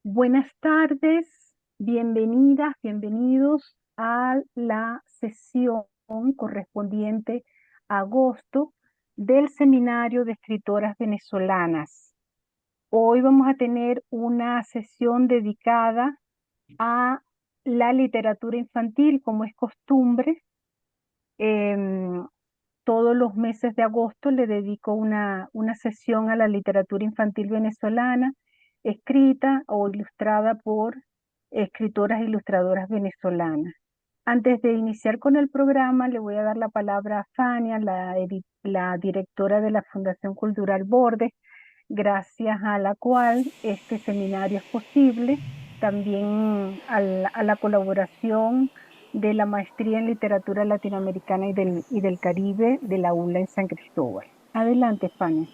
Buenas tardes, bienvenidas, bienvenidos a la sesión correspondiente a agosto del Seminario de Escritoras Venezolanas. Hoy vamos a tener una sesión dedicada a la literatura infantil, como es costumbre. Em, Todos los meses de agosto le dedico una sesión a la literatura infantil venezolana, escrita o ilustrada por escritoras e ilustradoras venezolanas. Antes de iniciar con el programa, le voy a dar la palabra a Fania, la directora de la Fundación Cultural Bordes, gracias a la cual este seminario es posible, también a la colaboración de la Maestría en Literatura Latinoamericana y del Caribe de la ULA en San Cristóbal. Adelante, Fania.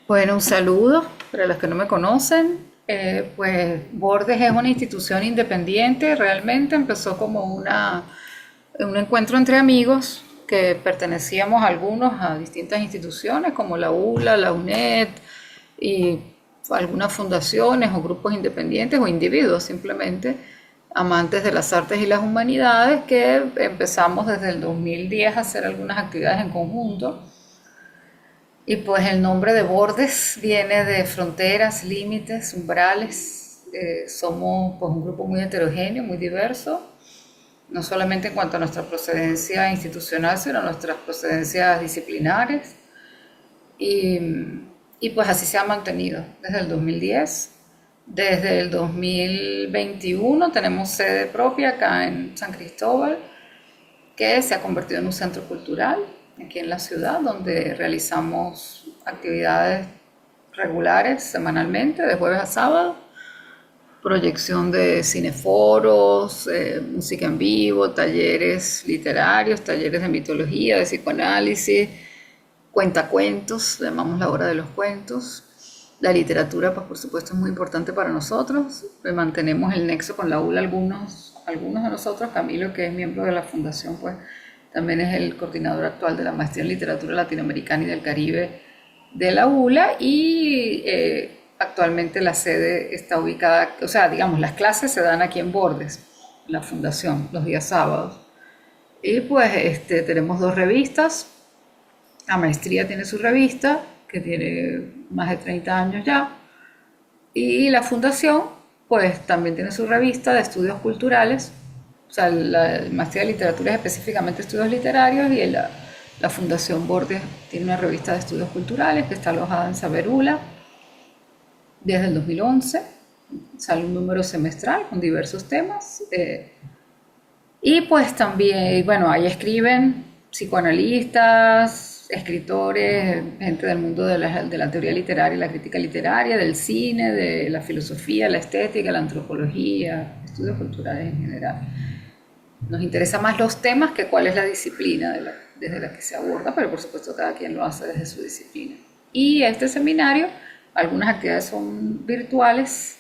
Bueno, un saludo para los que no me conocen. Pues Bordes es una institución independiente, realmente empezó como un encuentro entre amigos que pertenecíamos algunos a distintas instituciones como la ULA, la UNED y algunas fundaciones o grupos independientes o individuos simplemente amantes de las artes y las humanidades que empezamos desde el 2010 a hacer algunas actividades en conjunto. Y pues el nombre de Bordes viene de fronteras, límites, umbrales. Somos pues un grupo muy heterogéneo, muy diverso, no solamente en cuanto a nuestra procedencia institucional, sino a nuestras procedencias disciplinares. Y, y pues así se ha mantenido desde el 2010. Desde el 2021 tenemos sede propia acá en San Cristóbal, que se ha convertido en un centro cultural aquí en la ciudad, donde realizamos actividades regulares semanalmente, de jueves a sábado, proyección de cineforos, música en vivo, talleres literarios, talleres de mitología, de psicoanálisis, cuentacuentos, llamamos la hora de los cuentos. La literatura, pues por supuesto, es muy importante para nosotros. Mantenemos el nexo con la ULA, algunos de nosotros. Camilo, que es miembro de la fundación, pues también es el coordinador actual de la Maestría en Literatura Latinoamericana y del Caribe de la ULA y actualmente la sede está ubicada, o sea, digamos, las clases se dan aquí en Bordes, en la fundación, los días sábados. Y pues tenemos dos revistas. La Maestría tiene su revista, que tiene más de 30 años ya, y la Fundación, pues también tiene su revista de estudios culturales. O sea, la Maestría de Literatura es específicamente estudios literarios y la Fundación Borges tiene una revista de estudios culturales que está alojada en Saberula desde el 2011. Sale un número semestral con diversos temas. Y pues también, bueno, ahí escriben psicoanalistas, escritores, gente del mundo de la teoría literaria y la crítica literaria, del cine, de la filosofía, la estética, la antropología, estudios culturales en general. Nos interesa más los temas que cuál es la disciplina desde la que se aborda, pero por supuesto cada quien lo hace desde su disciplina. Y este seminario, algunas actividades son virtuales,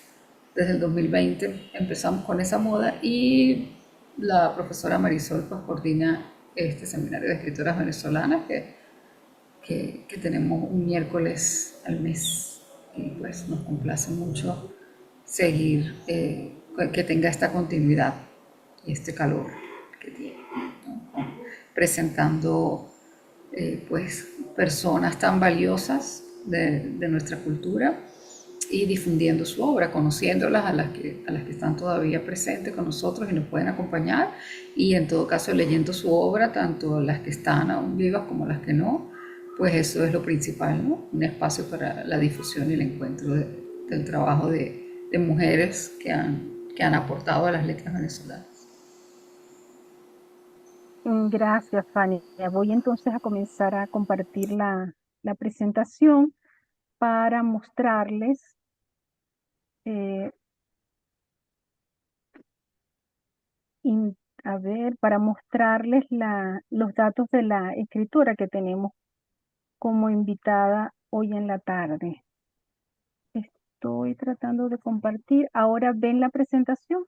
desde el 2020 empezamos con esa moda y la profesora Marisol pues coordina este seminario de escritoras venezolanas que tenemos un miércoles al mes y pues nos complace mucho seguir, que tenga esta continuidad y este calor que tiene, ¿no? Presentando pues personas tan valiosas de nuestra cultura y difundiendo su obra, conociéndolas a las que están todavía presentes con nosotros y nos pueden acompañar, y en todo caso leyendo su obra, tanto las que están aún vivas como las que no, pues eso es lo principal, ¿no? Un espacio para la difusión y el encuentro del trabajo de mujeres que han aportado a las letras venezolanas. Gracias, Fania. Voy entonces a comenzar a compartir la presentación para mostrarles, eh, a ver, para mostrarles los datos de la escritora que tenemos como invitada hoy en la tarde. Estoy tratando de compartir. Ahora ven la presentación.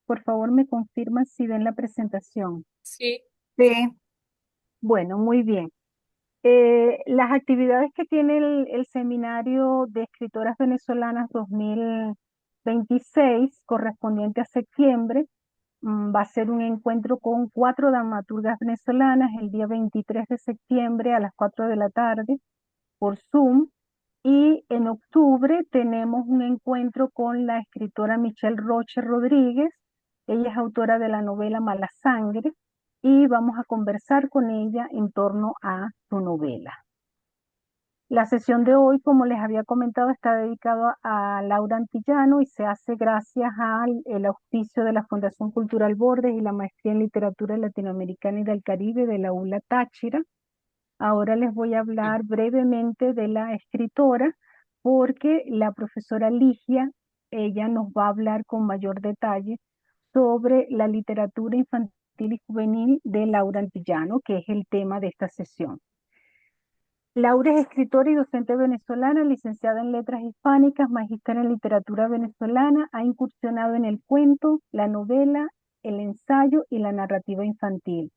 Por favor, me confirman si ven la presentación. Sí, sí. Bueno, muy bien. Las actividades que tiene el Seminario de Escritoras Venezolanas 2026, correspondiente a septiembre, va a ser un encuentro con 4 dramaturgas venezolanas el día 23 de septiembre a las 4 de la tarde por Zoom. Y en octubre tenemos un encuentro con la escritora Michelle Roche Rodríguez. Ella es autora de la novela Mala Sangre y vamos a conversar con ella en torno a su novela. La sesión de hoy, como les había comentado, está dedicada a Laura Antillano y se hace gracias al el auspicio de la Fundación Cultural Bordes y la Maestría en Literatura Latinoamericana y del Caribe de la ULA Táchira. Ahora les voy a hablar brevemente de la escritora porque la profesora Ligia, ella nos va a hablar con mayor detalle sobre la literatura infantil y juvenil de Laura Antillano, que es el tema de esta sesión. Laura es escritora y docente venezolana, licenciada en Letras Hispánicas, magíster en Literatura Venezolana, ha incursionado en el cuento, la novela, el ensayo y la narrativa infantil.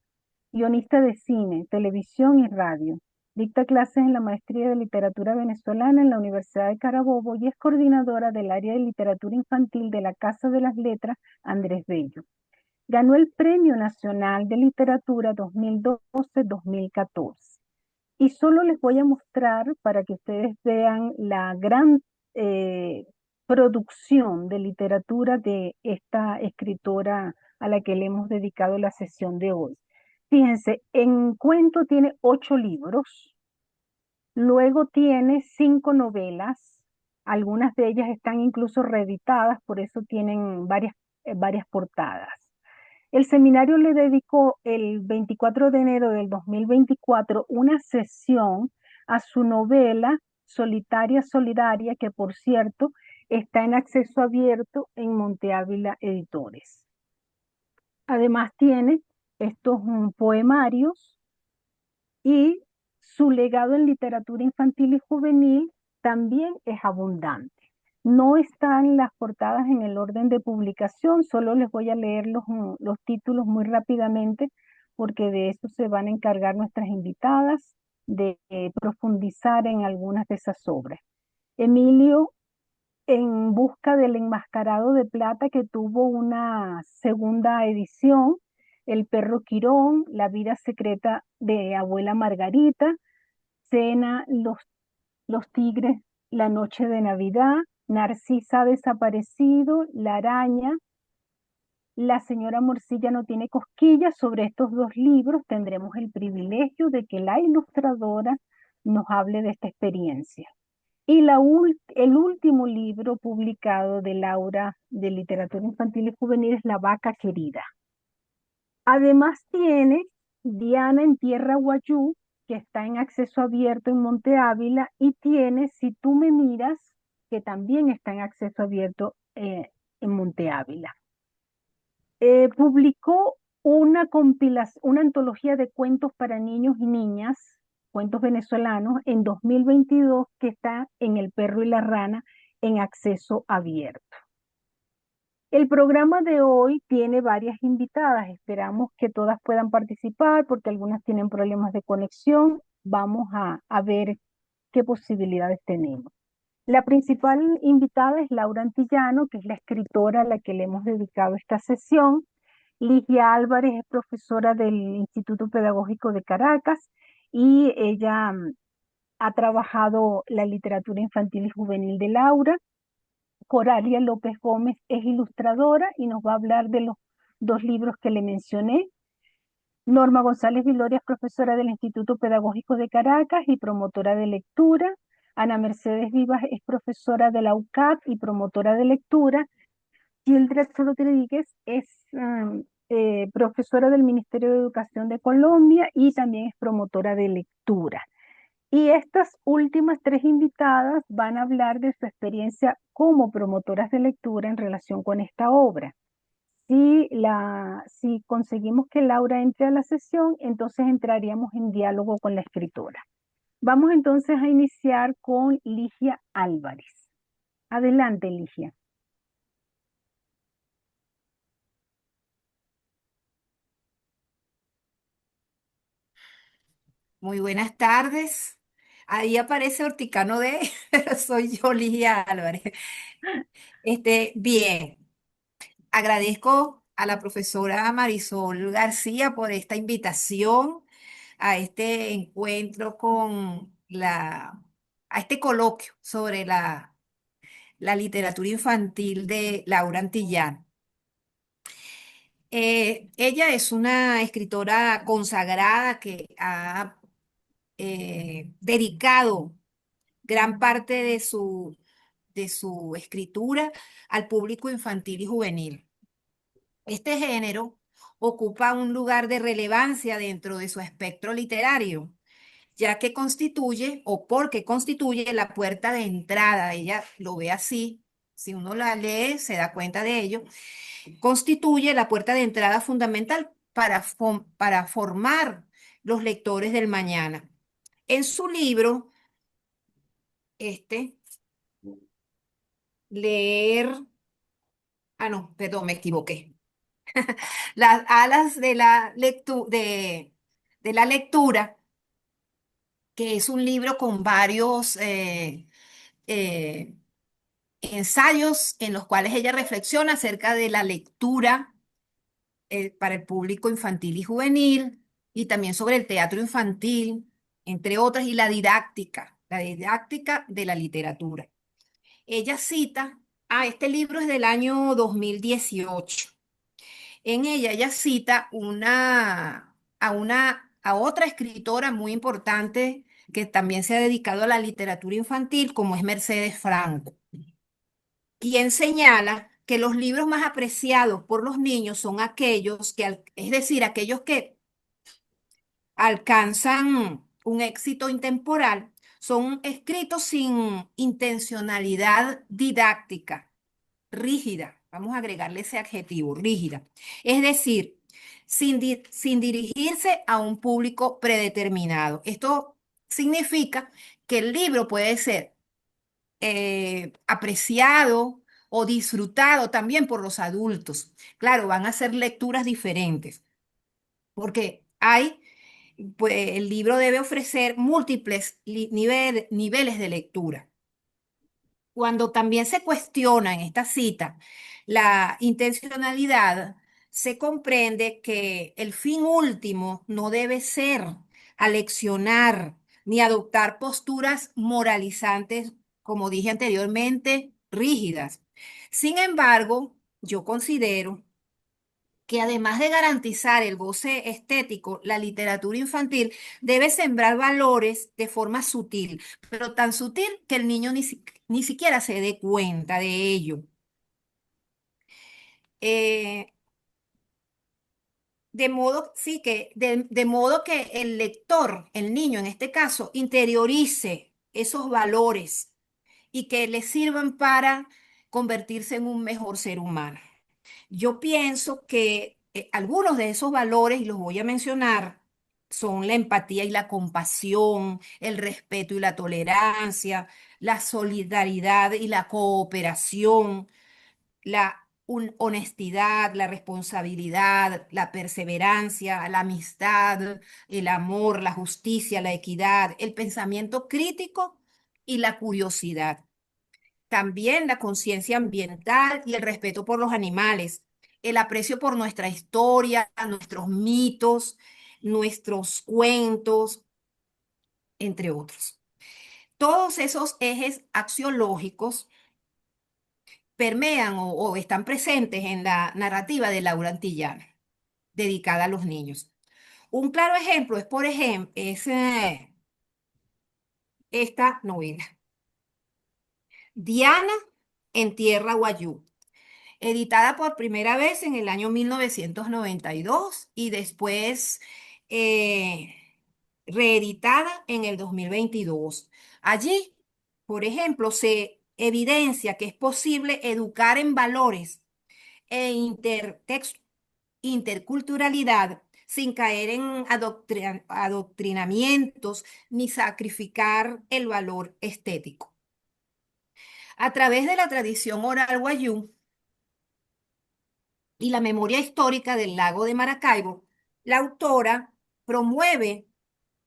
Guionista de cine, televisión y radio. Dicta clases en la Maestría de Literatura Venezolana en la Universidad de Carabobo y es coordinadora del área de literatura infantil de la Casa de las Letras Andrés Bello. Ganó el Premio Nacional de Literatura 2012-2014. Y solo les voy a mostrar para que ustedes vean la gran eh, producción de literatura de esta escritora a la que le hemos dedicado la sesión de hoy. Fíjense, en cuento tiene 8 libros, luego tiene 5 novelas, algunas de ellas están incluso reeditadas, por eso tienen varias portadas. El seminario le dedicó el 24 de enero del 2024 una sesión a su novela Solitaria Solidaria, que por cierto está en acceso abierto en Monte Ávila Editores. Además tiene estos poemarios y su legado en literatura infantil y juvenil también es abundante. No están las portadas en el orden de publicación, solo les voy a leer los títulos muy rápidamente porque de eso se van a encargar nuestras invitadas, de profundizar en algunas de esas obras. Emilio en busca del enmascarado de plata, que tuvo una segunda edición, El perro Quirón, La vida secreta de abuela Margarita, Cena, los tigres, La noche de Navidad, Narcisa ha desaparecido, La araña, La señora Morcilla no tiene cosquillas. Sobre estos 2 libros tendremos el privilegio de que la ilustradora nos hable de esta experiencia. Y el último libro publicado de Laura de literatura infantil y juvenil es La vaca querida. Además tiene Diana en Tierra Guayú, que está en acceso abierto en Monte Ávila, y tiene Si tú me miras, que también está en acceso abierto en Monte Ávila. Publicó una antología de cuentos para niños y niñas, cuentos venezolanos, en 2022 que está en El perro y la rana en acceso abierto. El programa de hoy tiene varias invitadas. Esperamos que todas puedan participar porque algunas tienen problemas de conexión. Vamos a ver qué posibilidades tenemos. La principal invitada es Laura Antillano, que es la escritora a la que le hemos dedicado esta sesión. Ligia Álvarez es profesora del Instituto Pedagógico de Caracas y ella ha trabajado la literatura infantil y juvenil de Laura. Coralia López Gómez es ilustradora y nos va a hablar de los 2 libros que le mencioné. Norma González Viloria es profesora del Instituto Pedagógico de Caracas y promotora de lectura. Ana Mercedes Vivas es profesora de la UCAP y promotora de lectura. Gildred Rodríguez es profesora del Ministerio de Educación de Colombia y también es promotora de lectura. Y estas últimas 3 invitadas van a hablar de su experiencia como promotoras de lectura en relación con esta obra. Si conseguimos que Laura entre a la sesión, entonces entraríamos en diálogo con la escritora. Vamos entonces a iniciar con Ligia Álvarez. Adelante, Ligia. Muy buenas tardes. Ahí aparece Horticano D, pero soy yo, Ligia Álvarez. Bien, agradezco a la profesora Marisol García por esta invitación a este encuentro a este coloquio sobre la literatura infantil de Laura Antillán. Ella es una escritora consagrada que ha dedicado gran parte de su escritura al público infantil y juvenil. Este género ocupa un lugar de relevancia dentro de su espectro literario, ya que constituye o porque constituye la puerta de entrada, ella lo ve así, si uno la lee se da cuenta de ello, constituye la puerta de entrada fundamental para formar los lectores del mañana. En su libro, este, leer, no, perdón, me equivoqué. Las alas de la lectura, que es un libro con varios eh, ensayos en los cuales ella reflexiona acerca de la lectura para el público infantil y juvenil, y también sobre el teatro infantil, entre otras, y la didáctica de la literatura. Ella cita, este libro es del año 2018. En ella cita a otra escritora muy importante que también se ha dedicado a la literatura infantil, como es Mercedes Franco, quien señala que los libros más apreciados por los niños son aquellos es decir, aquellos que alcanzan un éxito intemporal, son escritos sin intencionalidad didáctica rígida, vamos a agregarle ese adjetivo, rígida. Es decir, sin dirigirse a un público predeterminado. Esto significa que el libro puede ser apreciado o disfrutado también por los adultos. Claro, van a ser lecturas diferentes, porque pues, el libro debe ofrecer múltiples niveles de lectura. Cuando también se cuestiona en esta cita la intencionalidad, se comprende que el fin último no debe ser aleccionar ni adoptar posturas moralizantes, como dije anteriormente, rígidas. Sin embargo, yo considero que además de garantizar el goce estético, la literatura infantil debe sembrar valores de forma sutil, pero tan sutil que el niño ni siquiera se dé cuenta de ello. Eh, de modo que el lector, el niño en este caso, interiorice esos valores y que le sirvan para convertirse en un mejor ser humano. Yo pienso que algunos de esos valores, y los voy a mencionar, son la empatía y la compasión, el respeto y la tolerancia, la solidaridad y la cooperación, la honestidad, la responsabilidad, la perseverancia, la amistad, el amor, la justicia, la equidad, el pensamiento crítico y la curiosidad. También la conciencia ambiental y el respeto por los animales, el aprecio por nuestra historia, nuestros mitos, nuestros cuentos, entre otros. Todos esos ejes axiológicos permean o están presentes en la narrativa de Laura Antillana, dedicada a los niños. Un claro ejemplo es, por ejemplo, esta novela, Diana en Tierra Guayú, editada por primera vez en el año 1992 y después eh, reeditada en el 2022. Allí, por ejemplo, se evidencia que es posible educar en valores e interculturalidad sin caer en adoctrinamientos ni sacrificar el valor estético. A través de la tradición oral wayuu, y la memoria histórica del lago de Maracaibo, la autora promueve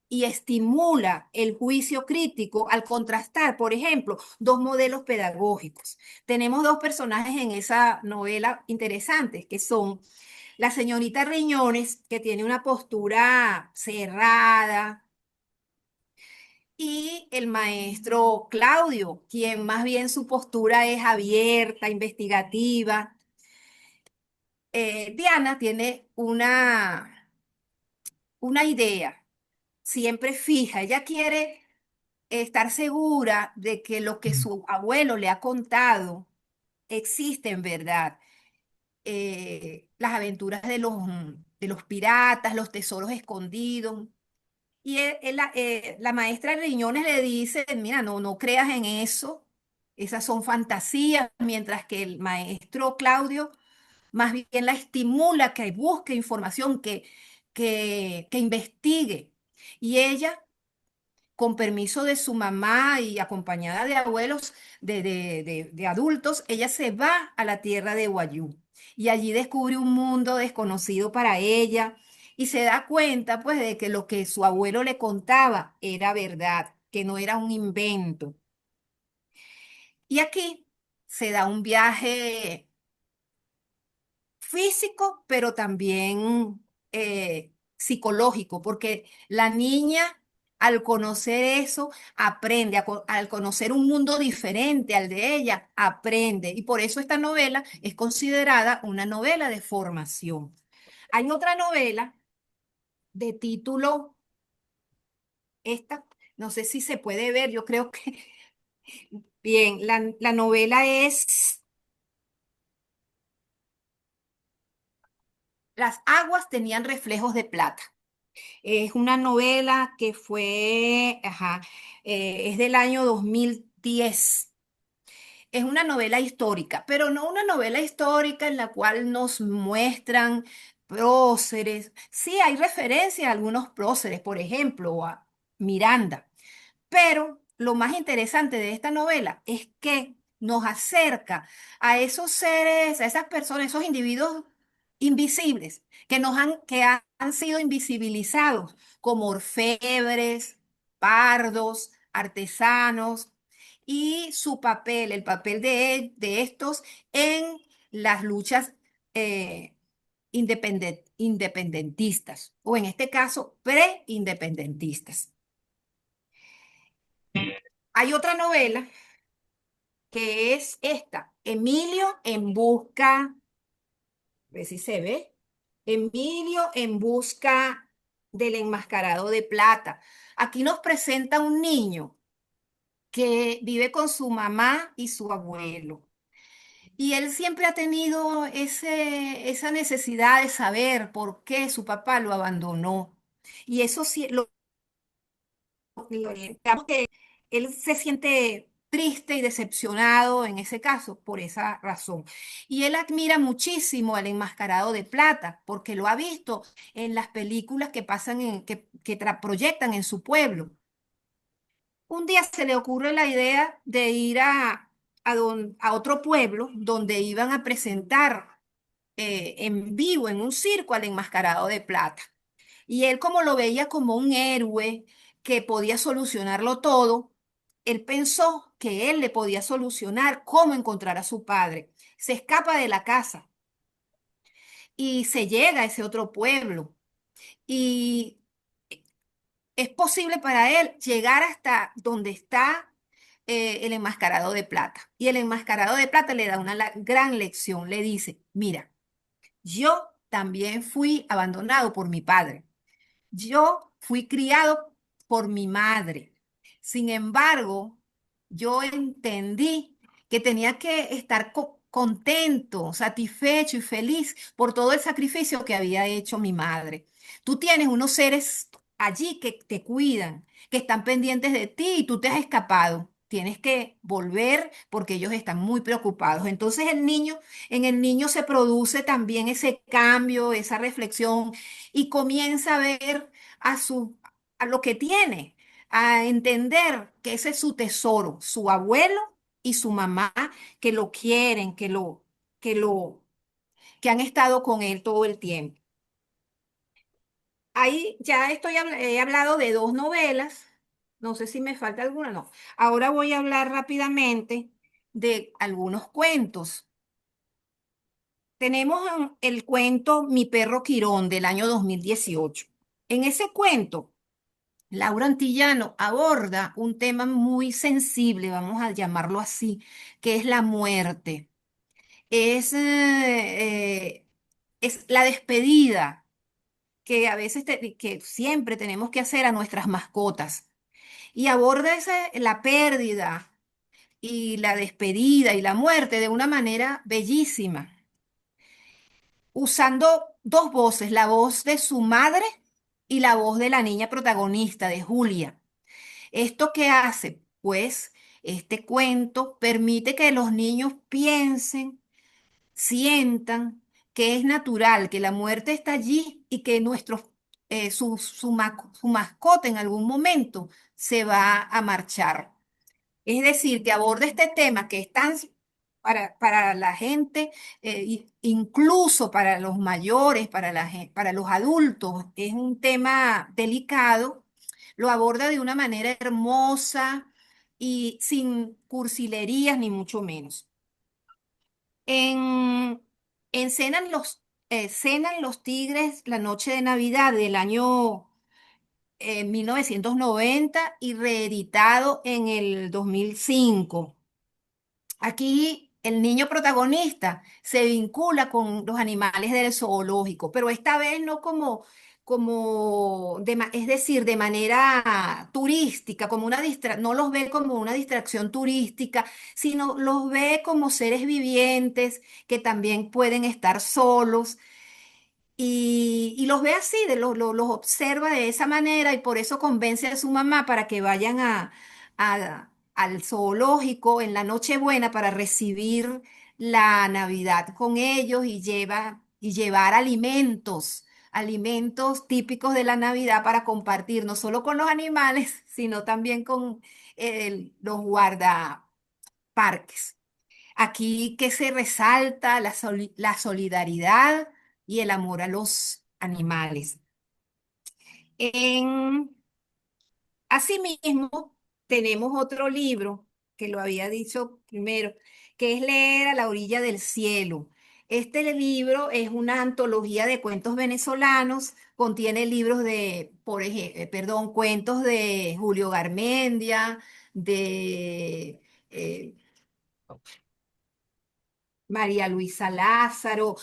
y estimula el juicio crítico al contrastar, por ejemplo, dos modelos pedagógicos. Tenemos dos personajes en esa novela interesantes, que son la señorita Riñones, que tiene una postura cerrada, y el maestro Claudio, quien más bien su postura es abierta, investigativa. Diana tiene una idea siempre fija. Ella quiere estar segura de que lo que su abuelo le ha contado existe en verdad. Las aventuras de los piratas, los tesoros escondidos. Y la maestra Riñones le dice, mira, no creas en eso, esas son fantasías, mientras que el maestro Claudio más bien la estimula que busque información, que investigue. Y ella, con permiso de su mamá y acompañada de abuelos, de adultos, ella se va a la tierra de Guayú y allí descubre un mundo desconocido para ella y se da cuenta pues de que lo que su abuelo le contaba era verdad, que no era un invento. Y aquí se da un viaje físico, pero también psicológico, porque la niña al conocer eso aprende, al conocer un mundo diferente al de ella, aprende. Y por eso esta novela es considerada una novela de formación. Hay otra novela de título, esta, no sé si se puede ver, yo creo que, bien, la novela es Las aguas tenían reflejos de plata. Es una novela que fue, ajá, es del año 2010. Es una novela histórica, pero no una novela histórica en la cual nos muestran próceres. Sí, hay referencia a algunos próceres, por ejemplo, a Miranda. Pero lo más interesante de esta novela es que nos acerca a esos seres, a esas personas, esos individuos invisibles que han sido invisibilizados como orfebres, pardos, artesanos y su papel, el papel de estos en las luchas independentistas o en este caso preindependentistas. Hay otra novela que es esta, Emilio en busca, a ver si se ve, Emilio en busca del enmascarado de plata. Aquí nos presenta un niño que vive con su mamá y su abuelo. Y él siempre ha tenido esa necesidad de saber por qué su papá lo abandonó. Y eso sí, digamos que él se siente triste y decepcionado en ese caso por esa razón. Y él admira muchísimo al enmascarado de plata porque lo ha visto en las películas que pasan que proyectan en su pueblo. Un día se le ocurre la idea de ir a otro pueblo donde iban a presentar en vivo, en un circo, al enmascarado de plata. Y él, como lo veía como un héroe que podía solucionarlo todo, él pensó que él le podía solucionar cómo encontrar a su padre. Se escapa de la casa y se llega a ese otro pueblo. Y es posible para él llegar hasta donde está el enmascarado de plata. Y el enmascarado de plata le da una gran lección. Le dice, mira, yo también fui abandonado por mi padre. Yo fui criado por mi madre. Sin embargo, yo entendí que tenía que estar contento, satisfecho y feliz por todo el sacrificio que había hecho mi madre. Tú tienes unos seres allí que te cuidan, que están pendientes de ti y tú te has escapado. Tienes que volver porque ellos están muy preocupados. Entonces en el niño se produce también ese cambio, esa reflexión y comienza a ver a lo que tiene, a entender que ese es su tesoro, su abuelo y su mamá que lo quieren, que han estado con él todo el tiempo. ahí ya he hablado de dos novelas, no sé si me falta alguna, no. Ahora voy a hablar rápidamente de algunos cuentos. Tenemos el cuento Mi perro Quirón del año 2018. En ese cuento, Laura Antillano aborda un tema muy sensible, vamos a llamarlo así, que es la muerte. Es, es la despedida que a veces, que siempre tenemos que hacer a nuestras mascotas. Y aborda la pérdida y la despedida y la muerte de una manera bellísima, usando dos voces, la voz de su madre y la voz de la niña protagonista, de Julia. ¿Esto qué hace? Pues este cuento permite que los niños piensen, sientan que es natural, que la muerte está allí y que su mascota en algún momento se va a marchar. Es decir, que aborda este tema que es tan para la gente, incluso para los mayores, para los adultos, es un tema delicado, lo aborda de una manera hermosa y sin cursilerías ni mucho menos. En, Cenan los Tigres la noche de Navidad del año 1990 y reeditado en el 2005. Aquí el niño protagonista se vincula con los animales del zoológico, pero esta vez no es decir, de manera turística, no los ve como una distracción turística, sino los ve como seres vivientes que también pueden estar solos y los ve así, los observa de esa manera y por eso convence a su mamá para que vayan al zoológico en la Nochebuena para recibir la Navidad con ellos y llevar alimentos, alimentos típicos de la Navidad para compartir no solo con los animales, sino también con los guardaparques. Aquí que se resalta la solidaridad y el amor a los animales. En, Asimismo, tenemos otro libro, que lo había dicho primero, que es Leer a la orilla del cielo. Este libro es una antología de cuentos venezolanos, contiene libros cuentos de Julio Garmendia, de eh, María Luisa Lázaro,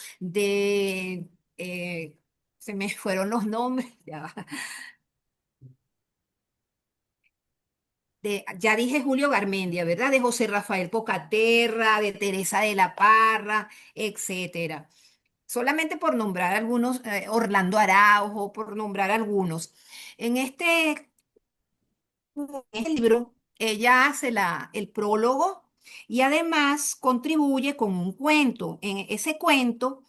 eh, se me fueron los nombres, ya va. Ya dije Julio Garmendia, ¿verdad? De José Rafael Pocaterra, de Teresa de la Parra, etcétera. Solamente por nombrar algunos, Orlando Araujo, por nombrar algunos. En este libro, ella hace el prólogo y además contribuye con un cuento. En ese cuento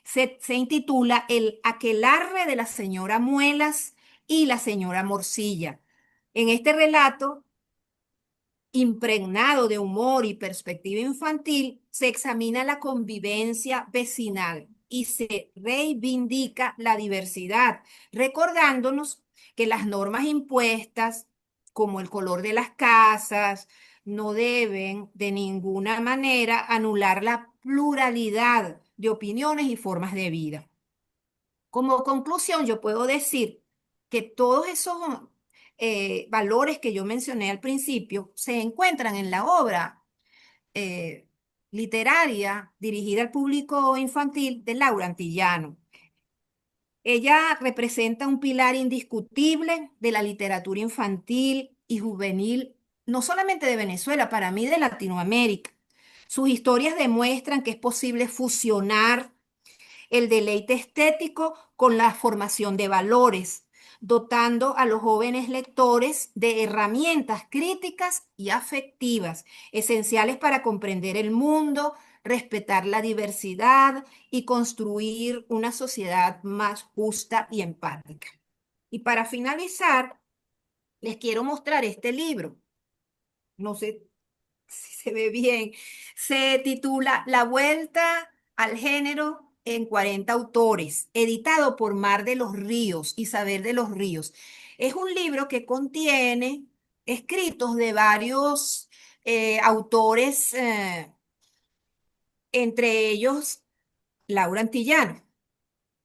se intitula El aquelarre de la señora Muelas y la señora Morcilla. En este relato, impregnado de humor y perspectiva infantil, se examina la convivencia vecinal y se reivindica la diversidad, recordándonos que las normas impuestas, como el color de las casas, no deben de ninguna manera anular la pluralidad de opiniones y formas de vida. Como conclusión, yo puedo decir que todos esos valores que yo mencioné al principio se encuentran en la obra eh, literaria dirigida al público infantil de Laura Antillano. Ella representa un pilar indiscutible de la literatura infantil y juvenil, no solamente de Venezuela, para mí de Latinoamérica. Sus historias demuestran que es posible fusionar el deleite estético con la formación de valores, dotando a los jóvenes lectores de herramientas críticas y afectivas, esenciales para comprender el mundo, respetar la diversidad y construir una sociedad más justa y empática. Y para finalizar, les quiero mostrar este libro. No sé si se ve bien. Se titula La vuelta al género en 40 autores, editado por Mar de los Ríos, Isabel de los Ríos. Es un libro que contiene escritos de varios autores, entre ellos Laura Antillano.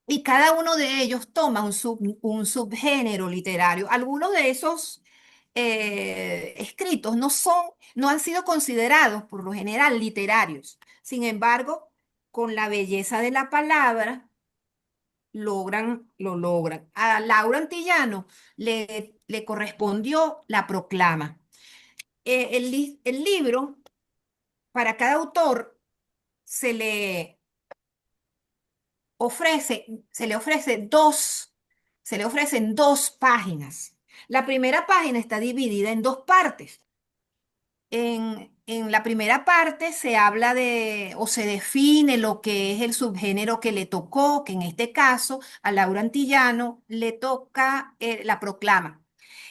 Y cada uno de ellos toma un subgénero literario. Algunos de esos escritos no han sido considerados por lo general literarios. Sin embargo, con la belleza de la palabra, lo logran. A Laura Antillano le correspondió la proclama. El libro, para cada autor, se le se le ofrece se le ofrecen dos páginas. La primera página está dividida en dos partes. En la primera parte se habla de o se define lo que es el subgénero que le tocó, que en este caso a Laura Antillano le toca la proclama.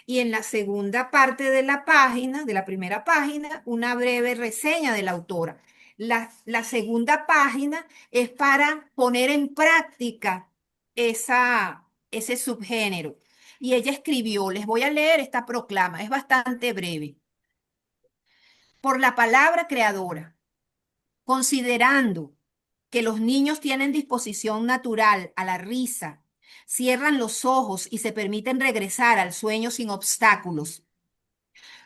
Y en la segunda parte de la página, de la primera página, una breve reseña de la autora. La segunda página es para poner en práctica ese subgénero. Y ella escribió, les voy a leer esta proclama, es bastante breve. Por la palabra creadora, considerando que los niños tienen disposición natural a la risa, cierran los ojos y se permiten regresar al sueño sin obstáculos,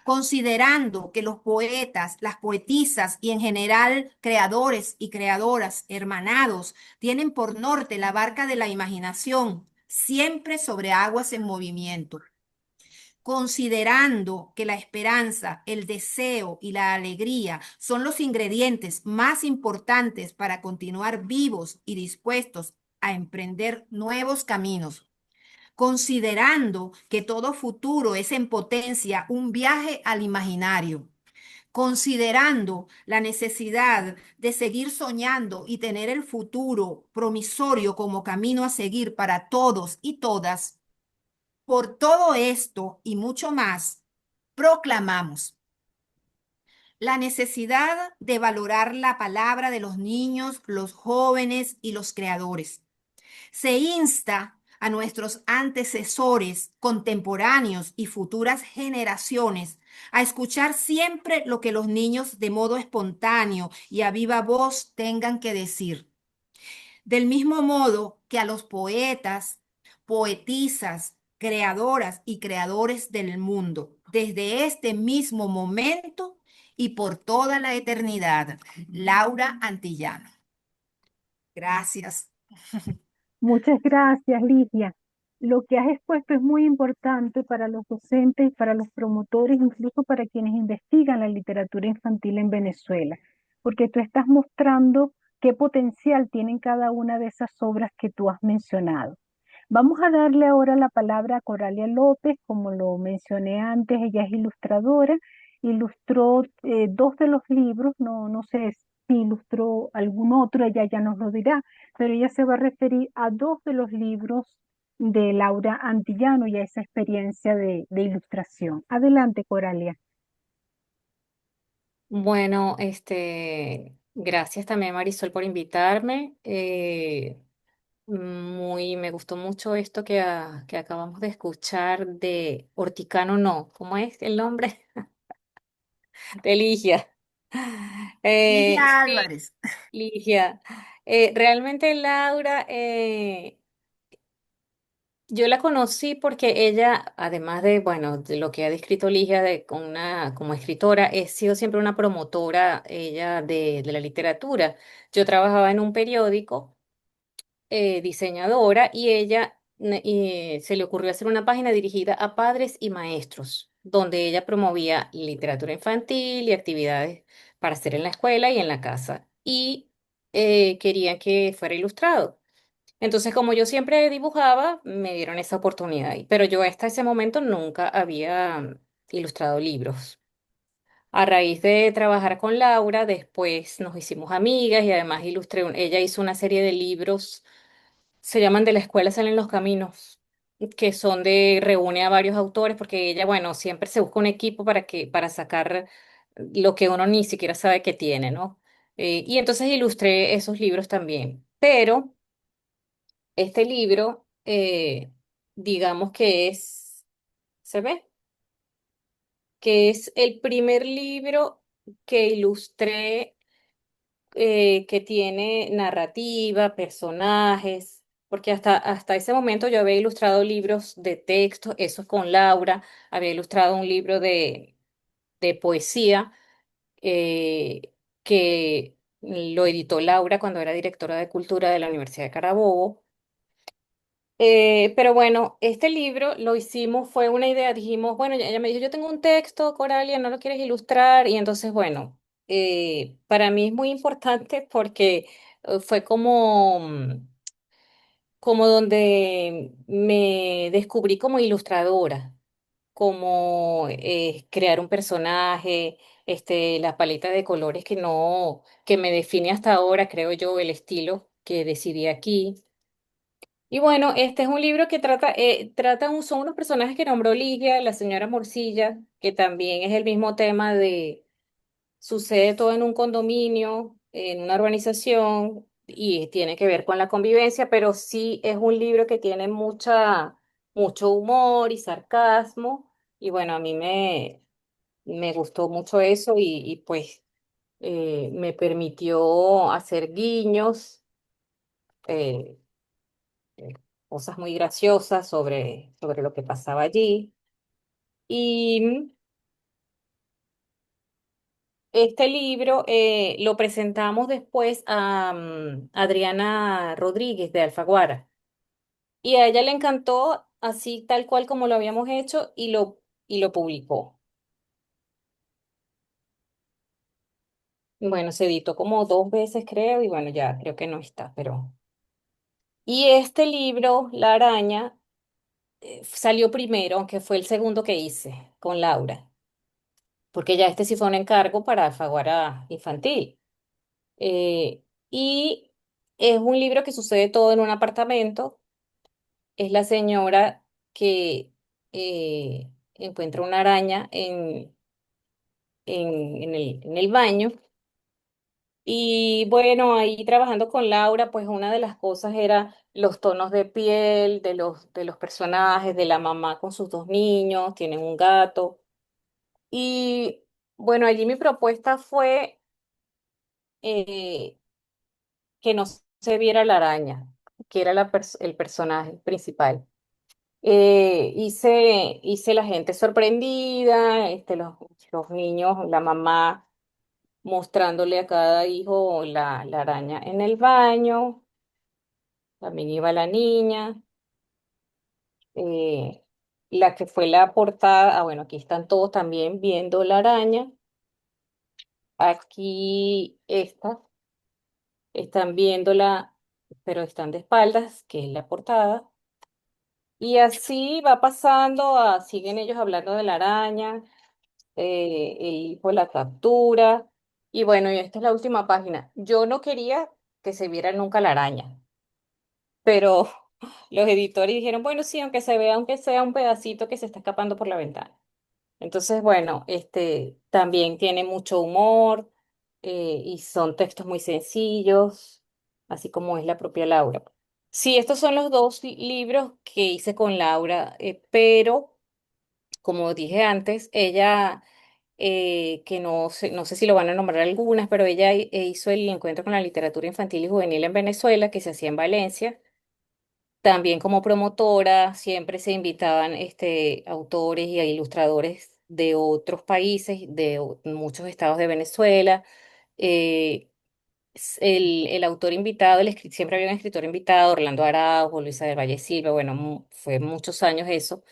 considerando que los poetas, las poetisas y en general creadores y creadoras hermanados tienen por norte la barca de la imaginación, siempre sobre aguas en movimiento, considerando que la esperanza, el deseo y la alegría son los ingredientes más importantes para continuar vivos y dispuestos a emprender nuevos caminos, considerando que todo futuro es en potencia un viaje al imaginario, considerando la necesidad de seguir soñando y tener el futuro promisorio como camino a seguir para todos y todas. Por todo esto y mucho más, proclamamos la necesidad de valorar la palabra de los niños, los jóvenes y los creadores. Se insta a nuestros antecesores, contemporáneos y futuras generaciones a escuchar siempre lo que los niños de modo espontáneo y a viva voz tengan que decir. Del mismo modo que a los poetas, poetisas, creadoras y creadores del mundo, desde este mismo momento y por toda la eternidad. Laura Antillano. Gracias. Muchas gracias, Ligia. Lo que has expuesto es muy importante para los docentes, para los promotores, incluso para quienes investigan la literatura infantil en Venezuela, porque tú estás mostrando qué potencial tienen cada una de esas obras que tú has mencionado. Vamos a darle ahora la palabra a Coralia López, como lo mencioné antes, ella es ilustradora, ilustró dos de los libros, no sé si ilustró algún otro, ella ya nos lo dirá, pero ella se va a referir a dos de los libros de Laura Antillano y a esa experiencia de ilustración. Adelante, Coralia. Bueno, gracias también Marisol por invitarme. Me gustó mucho esto que acabamos de escuchar de Horticano, no, ¿cómo es el nombre? De Ligia. Ligia Sí, Álvarez. Ligia. Realmente Laura, yo la conocí porque ella, además de, bueno, de lo que ha descrito Ligia como escritora, he sido siempre una promotora ella de la literatura. Yo trabajaba en un periódico, diseñadora, y se le ocurrió hacer una página dirigida a padres y maestros, donde ella promovía literatura infantil y actividades para hacer en la escuela y en la casa. Y quería que fuera ilustrado. Entonces, como yo siempre dibujaba, me dieron esa oportunidad. Pero yo hasta ese momento nunca había ilustrado libros. A raíz de trabajar con Laura, después nos hicimos amigas y además ella hizo una serie de libros, se llaman De la escuela salen los caminos, que son reúne a varios autores porque ella, bueno, siempre se busca un equipo para sacar lo que uno ni siquiera sabe que tiene, ¿no? Y entonces ilustré esos libros también. Pero Este libro, digamos que ¿se ve? Que es el primer libro que ilustré, que tiene narrativa, personajes, porque hasta ese momento yo había ilustrado libros de texto, eso con Laura, había ilustrado un libro de poesía, eh, que lo editó Laura cuando era directora de cultura de la Universidad de Carabobo. Pero bueno, este libro lo hicimos, fue una idea, dijimos, bueno, ella me dijo, yo tengo un texto, Coralia, ¿no lo quieres ilustrar? Y entonces, bueno, para mí es muy importante porque fue como donde me descubrí como ilustradora, como crear un personaje, la paleta de colores que no, que me define hasta ahora, creo yo, el estilo que decidí aquí. Y bueno, este es un libro que son unos personajes que nombró Ligia, la señora Morcilla, que también es el mismo tema de, sucede todo en un condominio, en una urbanización, y tiene que ver con la convivencia, pero sí es un libro que tiene mucho humor y sarcasmo, y bueno, me gustó mucho eso y pues me permitió hacer guiños. eh, eh, Cosas muy graciosas sobre lo que pasaba allí. Y este libro lo presentamos después a Adriana Rodríguez de Alfaguara. Y a ella le encantó así tal cual como lo habíamos hecho y lo publicó. Bueno, se editó como 2 veces creo y bueno, ya creo que no está, pero... Y este libro, La Araña, salió primero, aunque fue el segundo que hice con Laura, porque ya este sí fue un encargo para Alfaguara Infantil. Y es un libro que sucede todo en un apartamento. Es la señora que encuentra una araña en el baño. Y bueno, ahí trabajando con Laura, pues una de las cosas era los tonos de piel de los personajes, de la mamá con sus 2 niños, tienen un gato. Y bueno, allí mi propuesta fue eh, que no se viera la araña, que era el personaje principal. Hice la gente sorprendida, los niños, la mamá mostrándole a cada hijo la araña en el baño, también iba la niña, eh, la que fue la portada, bueno, aquí están todos también viendo la araña, aquí están viéndola, pero están de espaldas, que es la portada. Y así va pasando, siguen ellos hablando de la araña, el hijo la captura, y bueno, y esta es la última página. Yo no quería que se viera nunca la araña, pero los editores dijeron, bueno, sí, aunque se vea, aunque sea un pedacito que se está escapando por la ventana. Entonces, bueno, también tiene mucho humor, y son textos muy sencillos, así como es la propia Laura. Sí, estos son los dos libros que hice con Laura, pero como dije antes, ella, que no sé si lo van a nombrar algunas, pero ella hizo el encuentro con la literatura infantil y juvenil en Venezuela, que se hacía en Valencia. También como promotora, siempre se invitaban autores y ilustradores de otros países, de muchos estados de Venezuela. Eh, el autor invitado, siempre había un escritor invitado, Orlando Araujo, Luisa del Valle Silva, bueno, fue muchos años eso.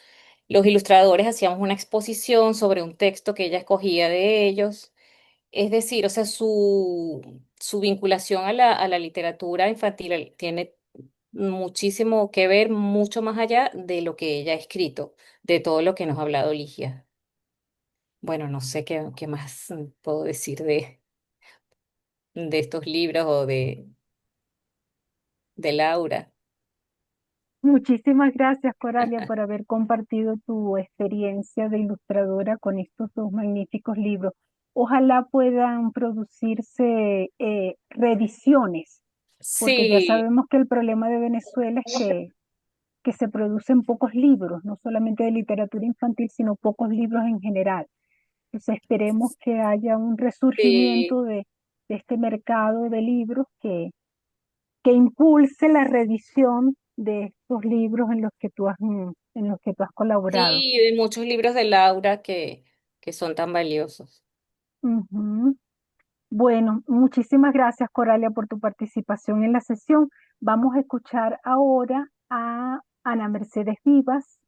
Los ilustradores hacíamos una exposición sobre un texto que ella escogía de ellos. Es decir, o sea, su vinculación a la literatura infantil tiene muchísimo que ver, mucho más allá de lo que ella ha escrito, de todo lo que nos ha hablado Ligia. Bueno, no sé qué más puedo decir de estos libros o de Laura. Muchísimas gracias, Coralia, por haber compartido tu experiencia de ilustradora con estos dos magníficos libros. Ojalá puedan producirse reediciones porque ya Sí, sabemos que el problema de Venezuela es que se producen pocos libros, no solamente de literatura infantil, sino pocos libros en general. Entonces esperemos que haya un sí. resurgimiento de este mercado de libros que impulse la revisión de estos libros en los que en los que tú has colaborado. Sí, de muchos libros de Laura que son tan valiosos. Ujú. Bueno, muchísimas gracias, Coralia, por tu participación en la sesión. Vamos a escuchar ahora a Ana Mercedes Vivas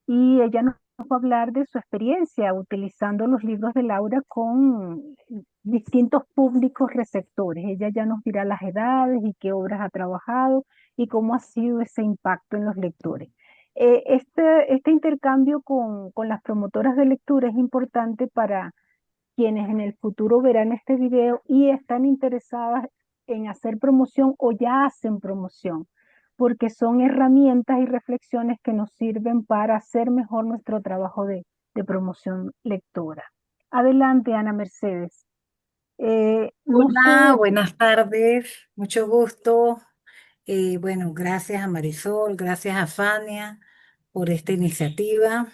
y ella nos va a hablar de su experiencia utilizando los libros de Laura con distintos públicos receptores. Ella ya nos dirá las edades y qué obras ha trabajado y cómo ha sido ese impacto en los lectores. Este intercambio con las promotoras de lectura es importante para quienes en el futuro verán este video y están interesadas en hacer promoción o ya hacen promoción, porque son herramientas y reflexiones que nos sirven para hacer mejor nuestro trabajo de promoción lectora. Adelante, Ana Mercedes. No Hola, sé, buenas tardes, mucho gusto. Bueno, gracias a Marisol, gracias a Fania por esta iniciativa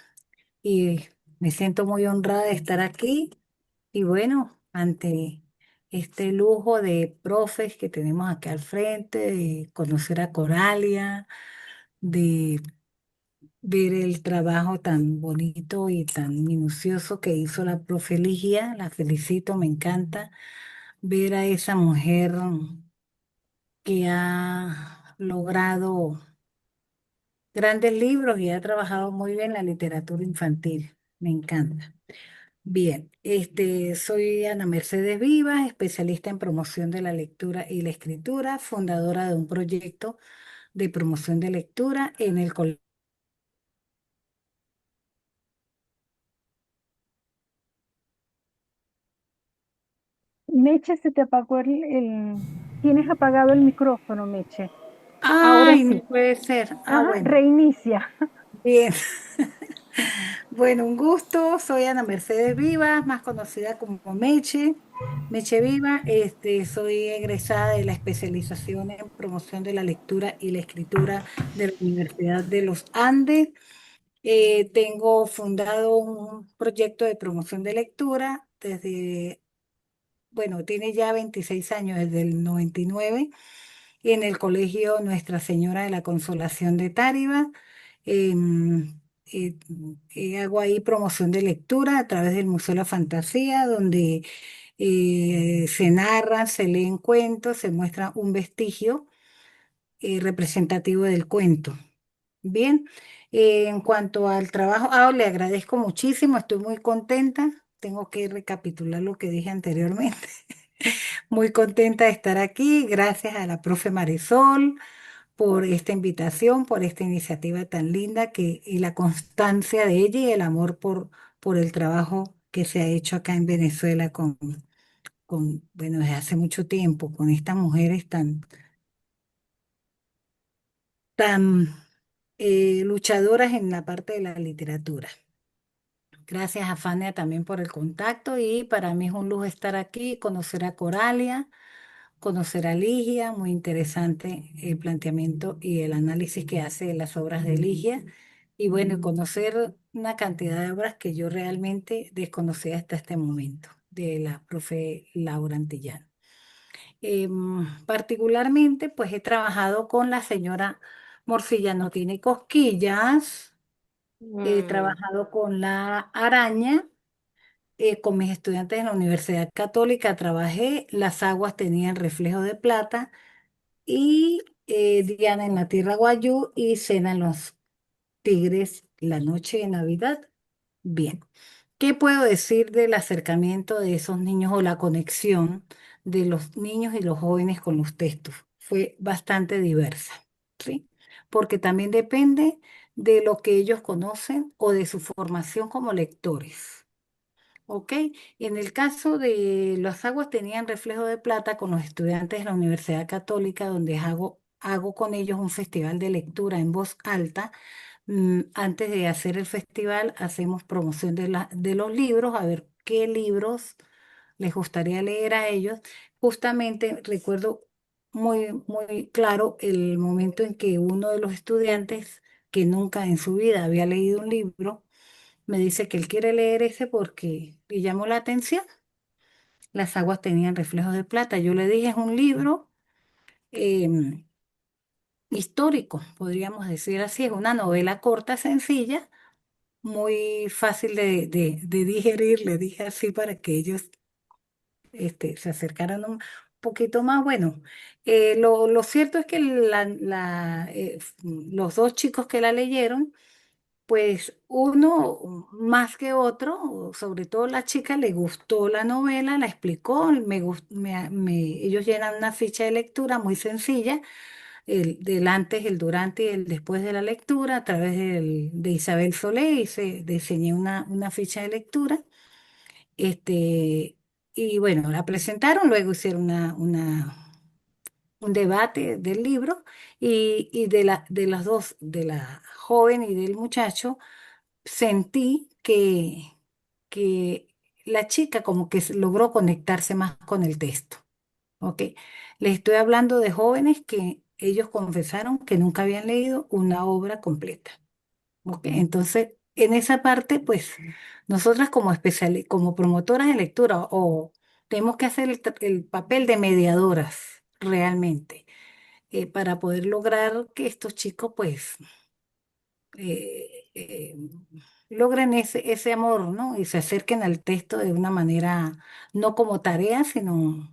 y me siento muy honrada de estar aquí y bueno, ante este lujo de profes que tenemos aquí al frente, de conocer a Coralia, de ver el trabajo tan bonito y tan minucioso que hizo la profe Ligia, la felicito, me encanta ver a esa mujer que ha logrado grandes libros y ha trabajado muy bien la literatura infantil. Me encanta. Bien, soy Ana Mercedes Vivas, especialista en promoción de la lectura y la escritura, fundadora de un proyecto de promoción de lectura en el colegio. Meche, se te apagó tienes apagado el micrófono, Meche. Ahora Ay, no sí. puede ser. Ah, Ajá, bueno, reinicia. bien. Bueno, un gusto. Soy Ana Mercedes Vivas, más conocida como Meche. Meche Viva. Soy egresada de la especialización en promoción de la lectura y la escritura de la Universidad de los Andes. Tengo fundado un proyecto de promoción de lectura desde, bueno, tiene ya 26 años, desde el 99 en el Colegio Nuestra Señora de la Consolación de Táriba. Em, eh, Hago ahí promoción de lectura a través del Museo de la Fantasía, donde se narra, se leen cuentos, se muestra un vestigio representativo del cuento. Bien, en cuanto al trabajo, le agradezco muchísimo, estoy muy contenta. Tengo que recapitular lo que dije anteriormente. Muy contenta de estar aquí. Gracias a la profe Marisol por esta invitación, por esta iniciativa tan linda y la constancia de ella y el amor por el trabajo que se ha hecho acá en Venezuela bueno, desde hace mucho tiempo, con estas mujeres tan luchadoras en la parte de la literatura. Gracias a Fania también por el contacto y para mí es un lujo estar aquí, conocer a Coralia, conocer a Ligia, muy interesante el planteamiento y el análisis que hace de las obras de Ligia. Y bueno, conocer una cantidad de obras que yo realmente desconocía hasta este momento, de la profe Laura Antillán. Particularmente, pues he trabajado con la señora Morcilla no tiene cosquillas, he Mm, trabajado con la araña. Con mis estudiantes en la Universidad Católica trabajé, las aguas tenían reflejo de plata y Diana en la Tierra Guayú y Cena en los Tigres la noche de Navidad. Bien, ¿qué puedo decir del acercamiento de esos niños o la conexión de los niños y los jóvenes con los textos? Fue bastante diversa, ¿sí? Porque también depende de lo que ellos conocen o de su formación como lectores. ¿Ok? En el caso de las aguas tenían reflejo de plata con los estudiantes de la Universidad Católica, donde hago con ellos un festival de lectura en voz alta. Antes de hacer el festival, hacemos promoción de los libros, a ver qué libros les gustaría leer a ellos. Justamente recuerdo muy claro el momento en que uno de los estudiantes, que nunca en su vida había leído un libro, me dice que él quiere leer ese porque le llamó la atención. Las aguas tenían reflejos de plata. Yo le dije, es un libro em, histórico, podríamos decir así, es una novela corta, sencilla, muy fácil de digerir, le dije así para que ellos se acercaran un poquito más. Bueno, lo cierto es que los dos chicos que la leyeron, pues uno más que otro, sobre todo la chica, le gustó la novela, la explicó, ellos llenan una ficha de lectura muy sencilla, del antes, el durante y el después de la lectura, a través de Isabel Solé, y se diseñé una ficha de lectura. Este, y bueno, la presentaron, luego hicieron un debate del libro y de las dos, de la joven y del muchacho, sentí que la chica como que logró conectarse más con el texto. ¿Ok? Les estoy hablando de jóvenes que ellos confesaron que nunca habían leído una obra completa. ¿Ok? Entonces, en esa parte, pues, nosotras como como promotoras de lectura o tenemos que hacer el papel de mediadoras realmente, para poder lograr que estos chicos, pues, eh, eh, logren ese amor, ¿no? Y se acerquen al texto de una manera, no como tarea, sino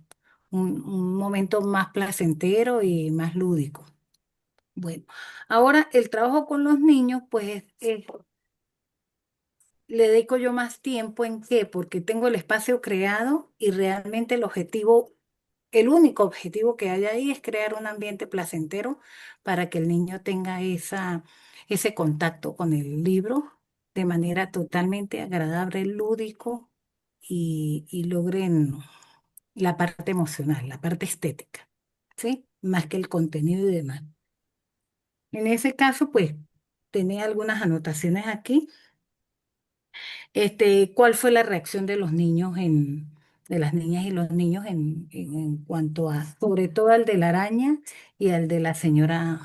un momento más placentero y más lúdico. Bueno, ahora el trabajo con los niños, pues le dedico yo más tiempo ¿en qué? Porque tengo el espacio creado y realmente el único objetivo que hay ahí es crear un ambiente placentero para que el niño tenga ese contacto con el libro de manera totalmente agradable, lúdico y logren la parte emocional, la parte estética, ¿sí? Más que el contenido y demás. En ese caso, pues, tenía algunas anotaciones aquí. ¿Cuál fue la reacción de los niños de las niñas y los niños en cuanto a, sobre todo al de la araña y al de la señora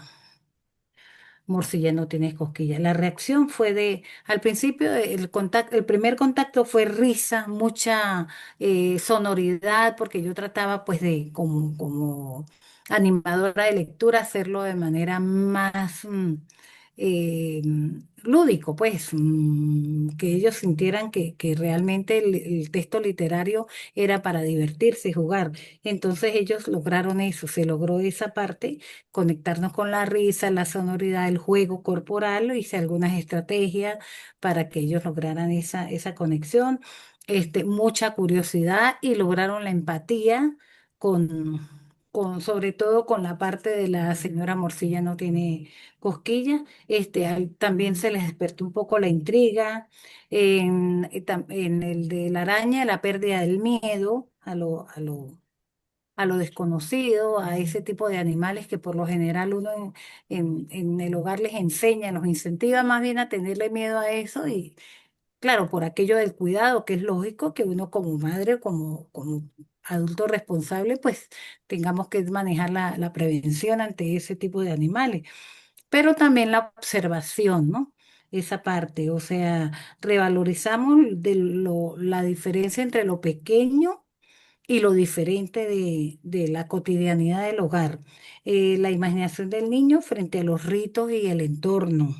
Morcilla no tiene cosquillas? La reacción fue al principio el primer contacto fue risa, mucha sonoridad, porque yo trataba pues de como animadora de lectura hacerlo de manera más eh, lúdico, pues que ellos sintieran que realmente el texto literario era para divertirse y jugar. Entonces ellos lograron eso, se logró esa parte, conectarnos con la risa, la sonoridad, el juego corporal, hice algunas estrategias para que ellos lograran esa conexión, mucha curiosidad y lograron la empatía con, sobre todo con la parte de la señora Morcilla no tiene cosquillas. También se les despertó un poco la intriga, en el de la araña, la pérdida del miedo a lo desconocido, a ese tipo de animales que por lo general uno en el hogar les enseña, los incentiva más bien a tenerle miedo a eso y claro, por aquello del cuidado, que es lógico que uno como madre, como adulto responsable, pues tengamos que manejar la prevención ante ese tipo de animales, pero también la observación, ¿no? Esa parte, o sea, revalorizamos la diferencia entre lo pequeño y lo diferente de la cotidianidad del hogar. La imaginación del niño frente a los ritos y el entorno.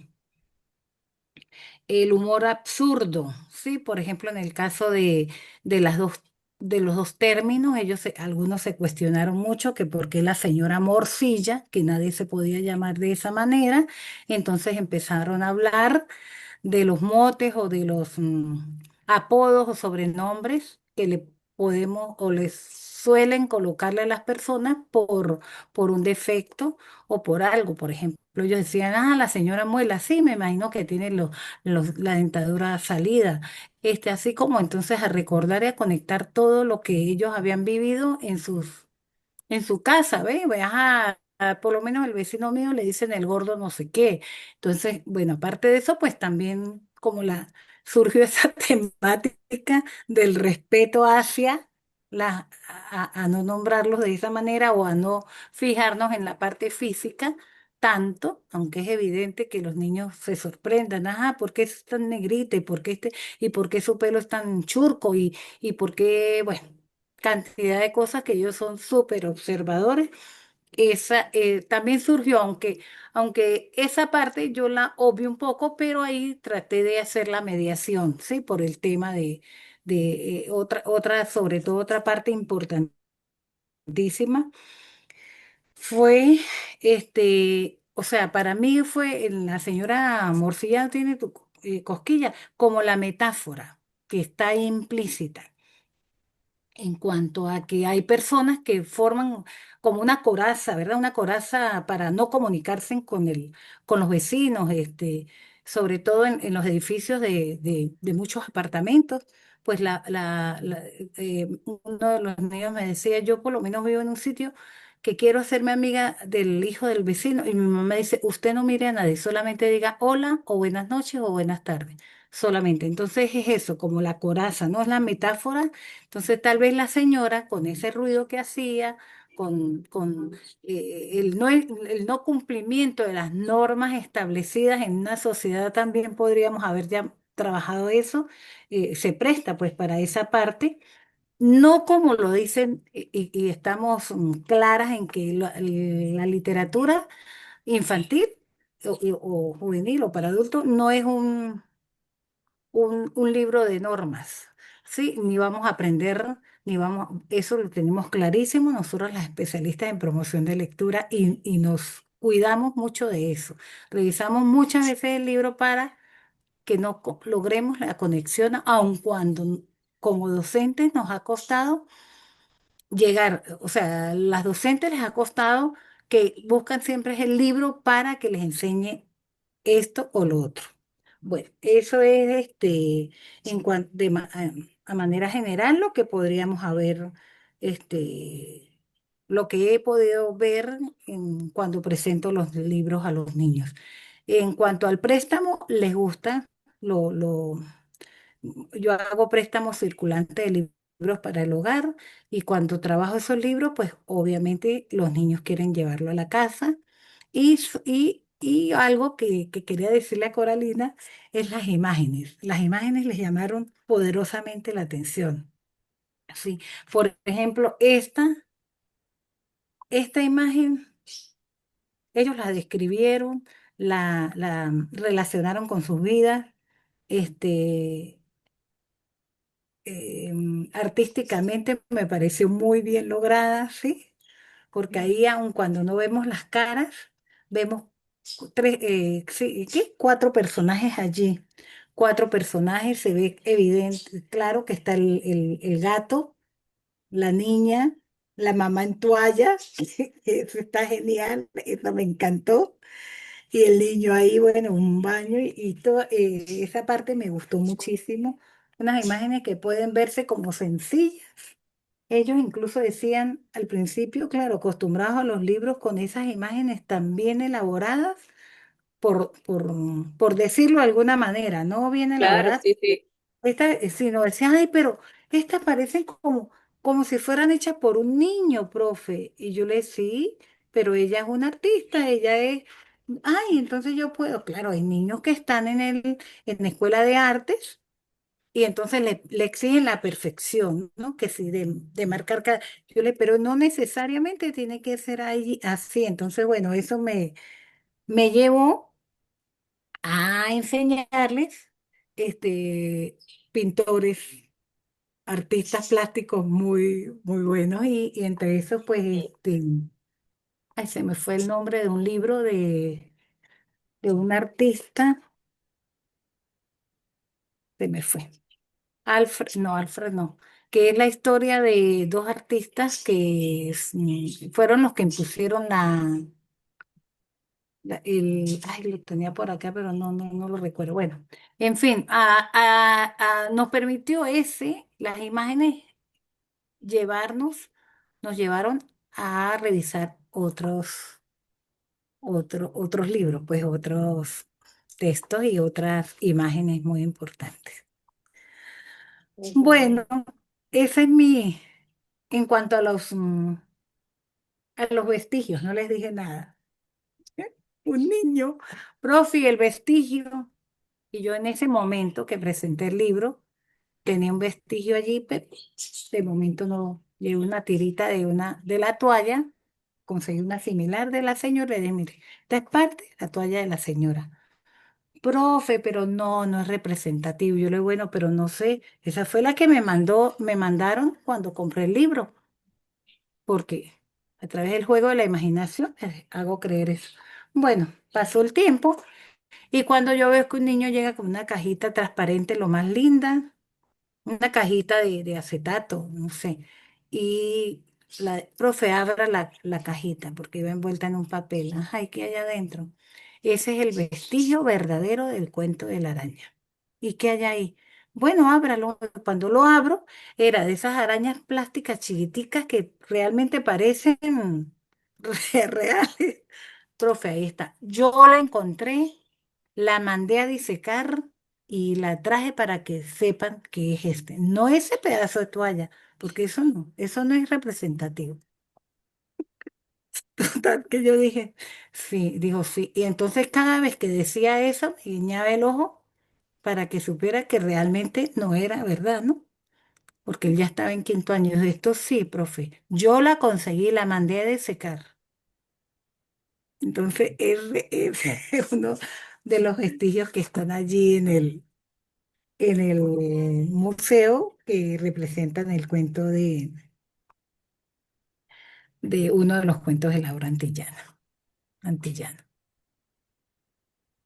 El humor absurdo, ¿sí? Por ejemplo, en el caso de las dos, de los dos términos, algunos se cuestionaron mucho que por qué la señora Morcilla, que nadie se podía llamar de esa manera, entonces empezaron a hablar de los motes o de los apodos o sobrenombres que le podemos o les suelen colocarle a las personas por un defecto o por algo. Por ejemplo, ellos decían, la señora Muela, sí, me imagino que tiene la dentadura salida. Así como entonces a recordar y a conectar todo lo que ellos habían vivido en su casa, ¿ve? Ve, por lo menos el vecino mío le dicen el gordo no sé qué. Entonces, bueno, aparte de eso, pues también surgió esa temática del respeto hacia a no nombrarlos de esa manera o a no fijarnos en la parte física tanto, aunque es evidente que los niños se sorprendan, ajá, ¿por qué es tan negrita? Y por qué su pelo es tan churco? Y por qué, bueno, cantidad de cosas que ellos son súper observadores. Esa también surgió, aunque esa parte yo la obvio un poco, pero ahí traté de hacer la mediación, ¿sí? Por el tema de sobre todo otra parte importantísima fue, o sea, para mí fue, la señora Morcilla tiene cosquilla, como la metáfora que está ahí implícita en cuanto a que hay personas que forman como una coraza, ¿verdad? Una coraza para no comunicarse con los vecinos, sobre todo en los edificios de muchos apartamentos. Pues uno de los niños me decía, yo por lo menos vivo en un sitio que quiero hacerme amiga del hijo del vecino. Y mi mamá me dice, usted no mire a nadie, solamente diga hola o buenas noches o buenas tardes. Solamente. Entonces es eso, como la coraza, ¿no? Es la metáfora. Entonces, tal vez la señora, con ese ruido que hacía, con el no cumplimiento de las normas establecidas en una sociedad, también podríamos haber ya trabajado eso, se presta pues para esa parte, no como lo dicen, y estamos claras en que la literatura infantil o juvenil o para adultos no es un libro de normas, ¿sí? Ni vamos a aprender, ni vamos, eso lo tenemos clarísimo nosotros las especialistas en promoción de lectura y nos cuidamos mucho de eso. Revisamos muchas veces el libro para que no logremos la conexión, aun cuando como docentes nos ha costado llegar, o sea, las docentes les ha costado que buscan siempre el libro para que les enseñe esto o lo otro. Bueno, eso es en cuanto a manera general lo que podríamos haber, lo que he podido ver cuando presento los libros a los niños. En cuanto al préstamo, les gusta, yo hago préstamos circulantes de libros para el hogar y cuando trabajo esos libros, pues obviamente los niños quieren llevarlo a la casa y algo que quería decirle a Coralina es las imágenes. Las imágenes les llamaron poderosamente la atención. Sí, por ejemplo, esta imagen, ellos la describieron, la relacionaron con sus vidas, este, artísticamente me pareció muy bien lograda, ¿sí? Porque ahí, aun cuando no vemos las caras, vemos sí, ¿qué? Cuatro personajes allí. Cuatro personajes, se ve evidente, claro que está el gato, la niña, la mamá en toalla, que eso está genial, eso me encantó. Y el niño ahí, bueno, un baño y toda esa parte me gustó muchísimo. Unas imágenes que pueden verse como sencillas. Ellos incluso decían al principio, claro, acostumbrados a los libros con esas imágenes tan bien elaboradas, por decirlo de alguna manera, no bien Claro, elaboradas, sí, sí. sino decían, ay, pero estas parecen como si fueran hechas por un niño, profe. Y yo le decía, sí, pero ella es una artista, ella es, ay, entonces yo puedo, claro, hay niños que están en la escuela de artes y entonces le exigen la perfección, ¿no? Que sí, de marcar cada, pero no necesariamente tiene que ser ahí así. Entonces, bueno, eso me llevó a enseñarles, pintores, artistas plásticos muy, muy buenos y entre esos, pues, ay, se me fue el nombre de un libro de un artista, se me fue. Alfred no, que es la historia de dos artistas que fueron los que impusieron ay, lo tenía por acá, pero no lo recuerdo. Bueno, en fin, nos permitió las imágenes nos llevaron a revisar otros libros, pues otros textos y otras imágenes muy importantes. Ujú. Bueno, esa es mi En cuanto a los vestigios, no les dije nada. Un niño, profe, el vestigio. Y yo en ese momento que presenté el libro, tenía un vestigio allí, pero de momento no. Llevé una tirita de la toalla, conseguí una similar de la señora y le dije, mire, esta es parte de la toalla de la señora. Profe, pero no, no es representativo. Yo le digo, bueno, pero no sé, esa fue la que me mandaron cuando compré el libro, porque a través del juego de la imaginación hago creer eso. Bueno, pasó el tiempo y cuando yo veo que un niño llega con una cajita transparente, lo más linda, una cajita de acetato, no sé. Y la profe abra la cajita porque iba envuelta en un papel. Ajá, ¿y qué hay adentro? Ese es el vestigio verdadero del cuento de la araña. ¿Y qué hay ahí? Bueno, ábralo. Cuando lo abro, era de esas arañas plásticas chiquiticas que realmente parecen reales. Profe, ahí está. Yo la encontré, la mandé a disecar y la traje para que sepan que es este. No ese pedazo de toalla, porque eso no es representativo. Total, que yo dije, sí, dijo sí. Y entonces cada vez que decía eso, me guiñaba el ojo para que supiera que realmente no era verdad, ¿no? Porque él ya estaba en quinto año. De esto sí, profe. Yo la conseguí, la mandé a desecar. Entonces, es uno de los vestigios que están allí en el museo que representan el cuento de uno de los cuentos de Laura Antillana.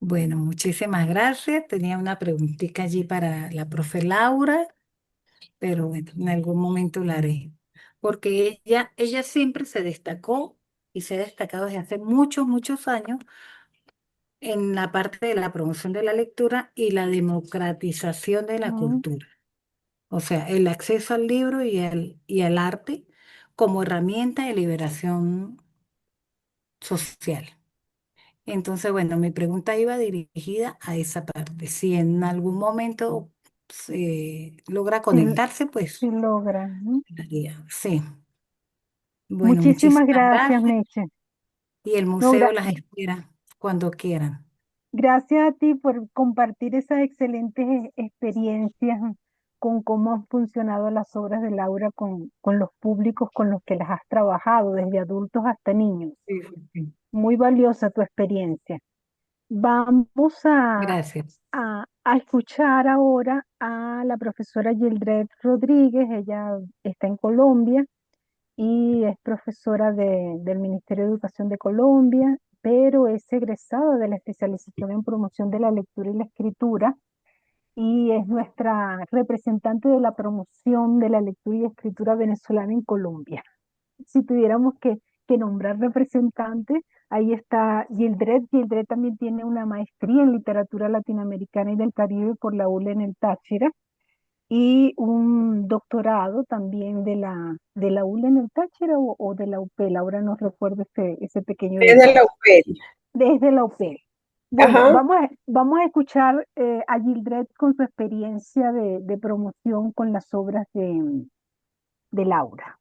Bueno, muchísimas gracias. Tenía una preguntita allí para la profe Laura, pero bueno, en algún momento la haré. Porque ella siempre se destacó y se ha destacado desde hace muchos, muchos años en la parte de la promoción de la lectura y la democratización de la Mm, cultura. O sea, el acceso al libro y al arte como herramienta de liberación social. Entonces, bueno, mi pregunta iba dirigida a esa parte. Si en algún momento se logra sí, conectarse, sí pues logran, ¿no? haría. Sí. Bueno, Muchísimas muchísimas gracias, gracias Meche. y el No, museo las espera cuando quieran. gracias a ti por compartir esas excelentes experiencias con cómo han funcionado las obras de Laura con los públicos con los que las has trabajado, desde adultos hasta niños. Sí, sí, sí. Muy valiosa tu experiencia. Vamos Gracias. a escuchar ahora a la profesora Gildred Rodríguez. Ella está en Colombia y es profesora del Ministerio de Educación de Colombia, pero es egresada de la especialización en promoción de la lectura y la escritura y es nuestra representante de la promoción de la lectura y escritura venezolana en Colombia. Si tuviéramos que nombrar representantes, ahí está Gildred. Gildred también tiene una maestría en literatura latinoamericana y del Caribe por la ULA en el Táchira y un doctorado también de la ULA en el Táchira o de la UPEL, ahora no recuerdo ese pequeño Desde la detalle, UPEL. desde la UPEL. Bueno, Ajá. vamos a escuchar a Gildred con su experiencia de promoción con las obras de Laura.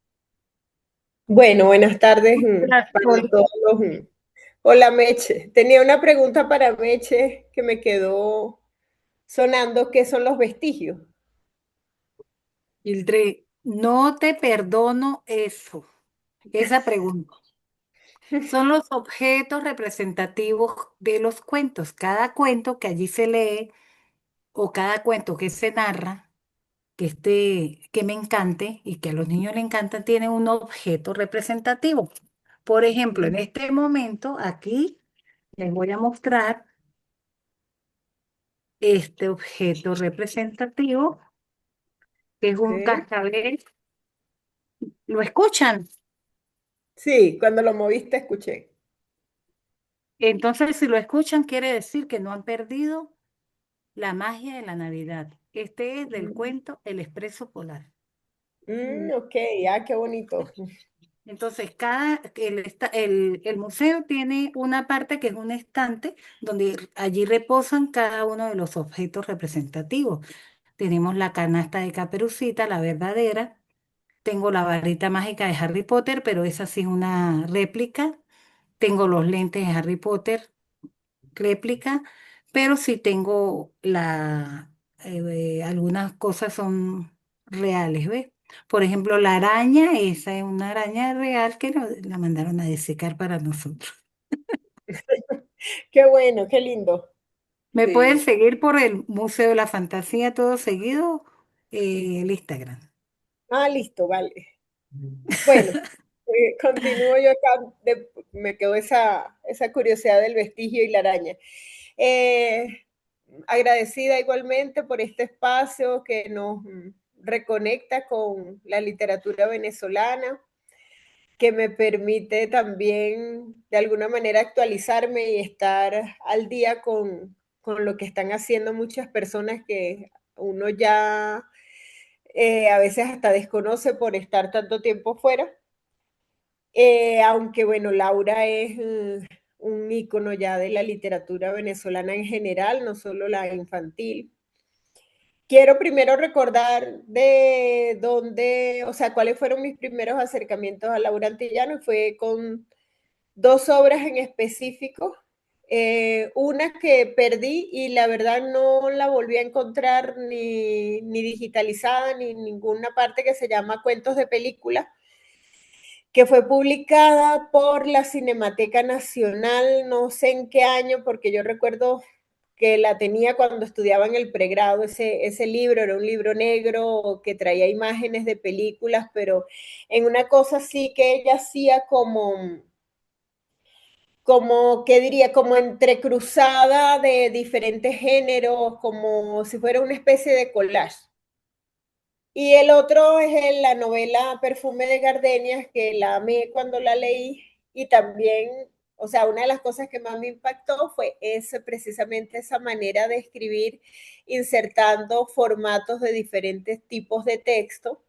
Bueno, buenas tardes para Hola. todos. Hola, Meche. Tenía una pregunta para Meche que me quedó sonando, ¿qué son los vestigios? Gildred, no te perdono esa pregunta. Son los objetos representativos de los cuentos. Cada cuento que allí se lee o cada cuento que se narra, que me encante y que a los niños les encanta, tiene un objeto representativo. Por ejemplo, en este momento aquí les voy a mostrar este objeto representativo, que es un Ok. cascabel. ¿Lo escuchan? Sí, cuando lo moviste escuché. Entonces, si lo escuchan, quiere decir que no han perdido la magia de la Navidad. Este es del Mm, cuento El Expreso Polar. ok, qué bonito. Entonces, el museo tiene una parte que es un estante donde allí reposan cada uno de los objetos representativos. Tenemos la canasta de Caperucita, la verdadera, tengo la varita mágica de Harry Potter, pero esa sí es una réplica. Tengo los lentes de Harry Potter, réplica, pero sí tengo algunas cosas son reales, ¿ves? Por ejemplo, la araña, esa es una araña real que la mandaron a desecar para nosotros. Qué bueno, qué lindo. Me pueden Sí. seguir por el Museo de la Fantasía, todo seguido, el Instagram. Ah, listo, vale. Bueno, continúo yo acá, me quedó esa curiosidad del vestigio y la araña. Eh, Agradecida igualmente por este espacio que nos reconecta con la literatura venezolana, que me permite también de alguna manera actualizarme y estar al día con lo que están haciendo muchas personas que uno ya a veces hasta desconoce por estar tanto tiempo fuera. Aunque bueno, Laura es un ícono ya de la literatura venezolana en general, no solo la infantil. Quiero primero recordar de dónde, o sea, cuáles fueron mis primeros acercamientos a Laura Antillano, y fue con dos obras en específico. Una que perdí y la verdad no la volví a encontrar ni digitalizada ni en ninguna parte, que se llama Cuentos de Película, que fue publicada por la Cinemateca Nacional, no sé en qué año, porque yo recuerdo que la tenía cuando estudiaba en el pregrado. Ese libro era un libro negro que traía imágenes de películas, pero en una cosa sí que ella hacía ¿qué diría? Como entrecruzada de diferentes géneros, como si fuera una especie de collage. Y el otro es la novela Perfume de Gardenias, que la amé cuando la leí, y también, o sea, una de las cosas que más me impactó fue precisamente esa manera de escribir, insertando formatos de diferentes tipos de texto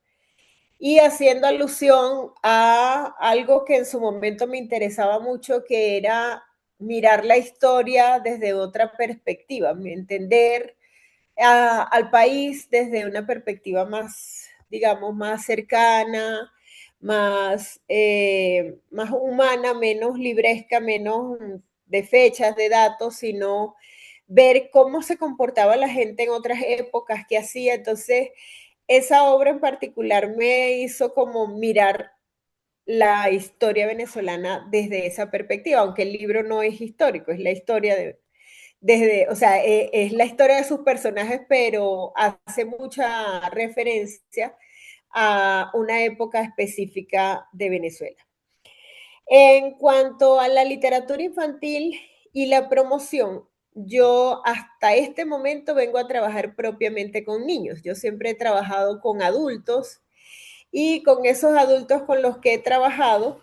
y haciendo alusión a algo que en su momento me interesaba mucho, que era mirar la historia desde otra perspectiva, entender al país desde una perspectiva más, digamos, más cercana, más humana, menos libresca, menos de fechas, de datos, sino ver cómo se comportaba la gente en otras épocas, qué hacía. Entonces, esa obra en particular me hizo como mirar la historia venezolana desde esa perspectiva, aunque el libro no es histórico, es la historia o sea, es la historia de sus personajes, pero hace mucha referencia a una época específica de Venezuela. En cuanto a la literatura infantil y la promoción, yo hasta este momento vengo a trabajar propiamente con niños. Yo siempre he trabajado con adultos, y con esos adultos con los que he trabajado,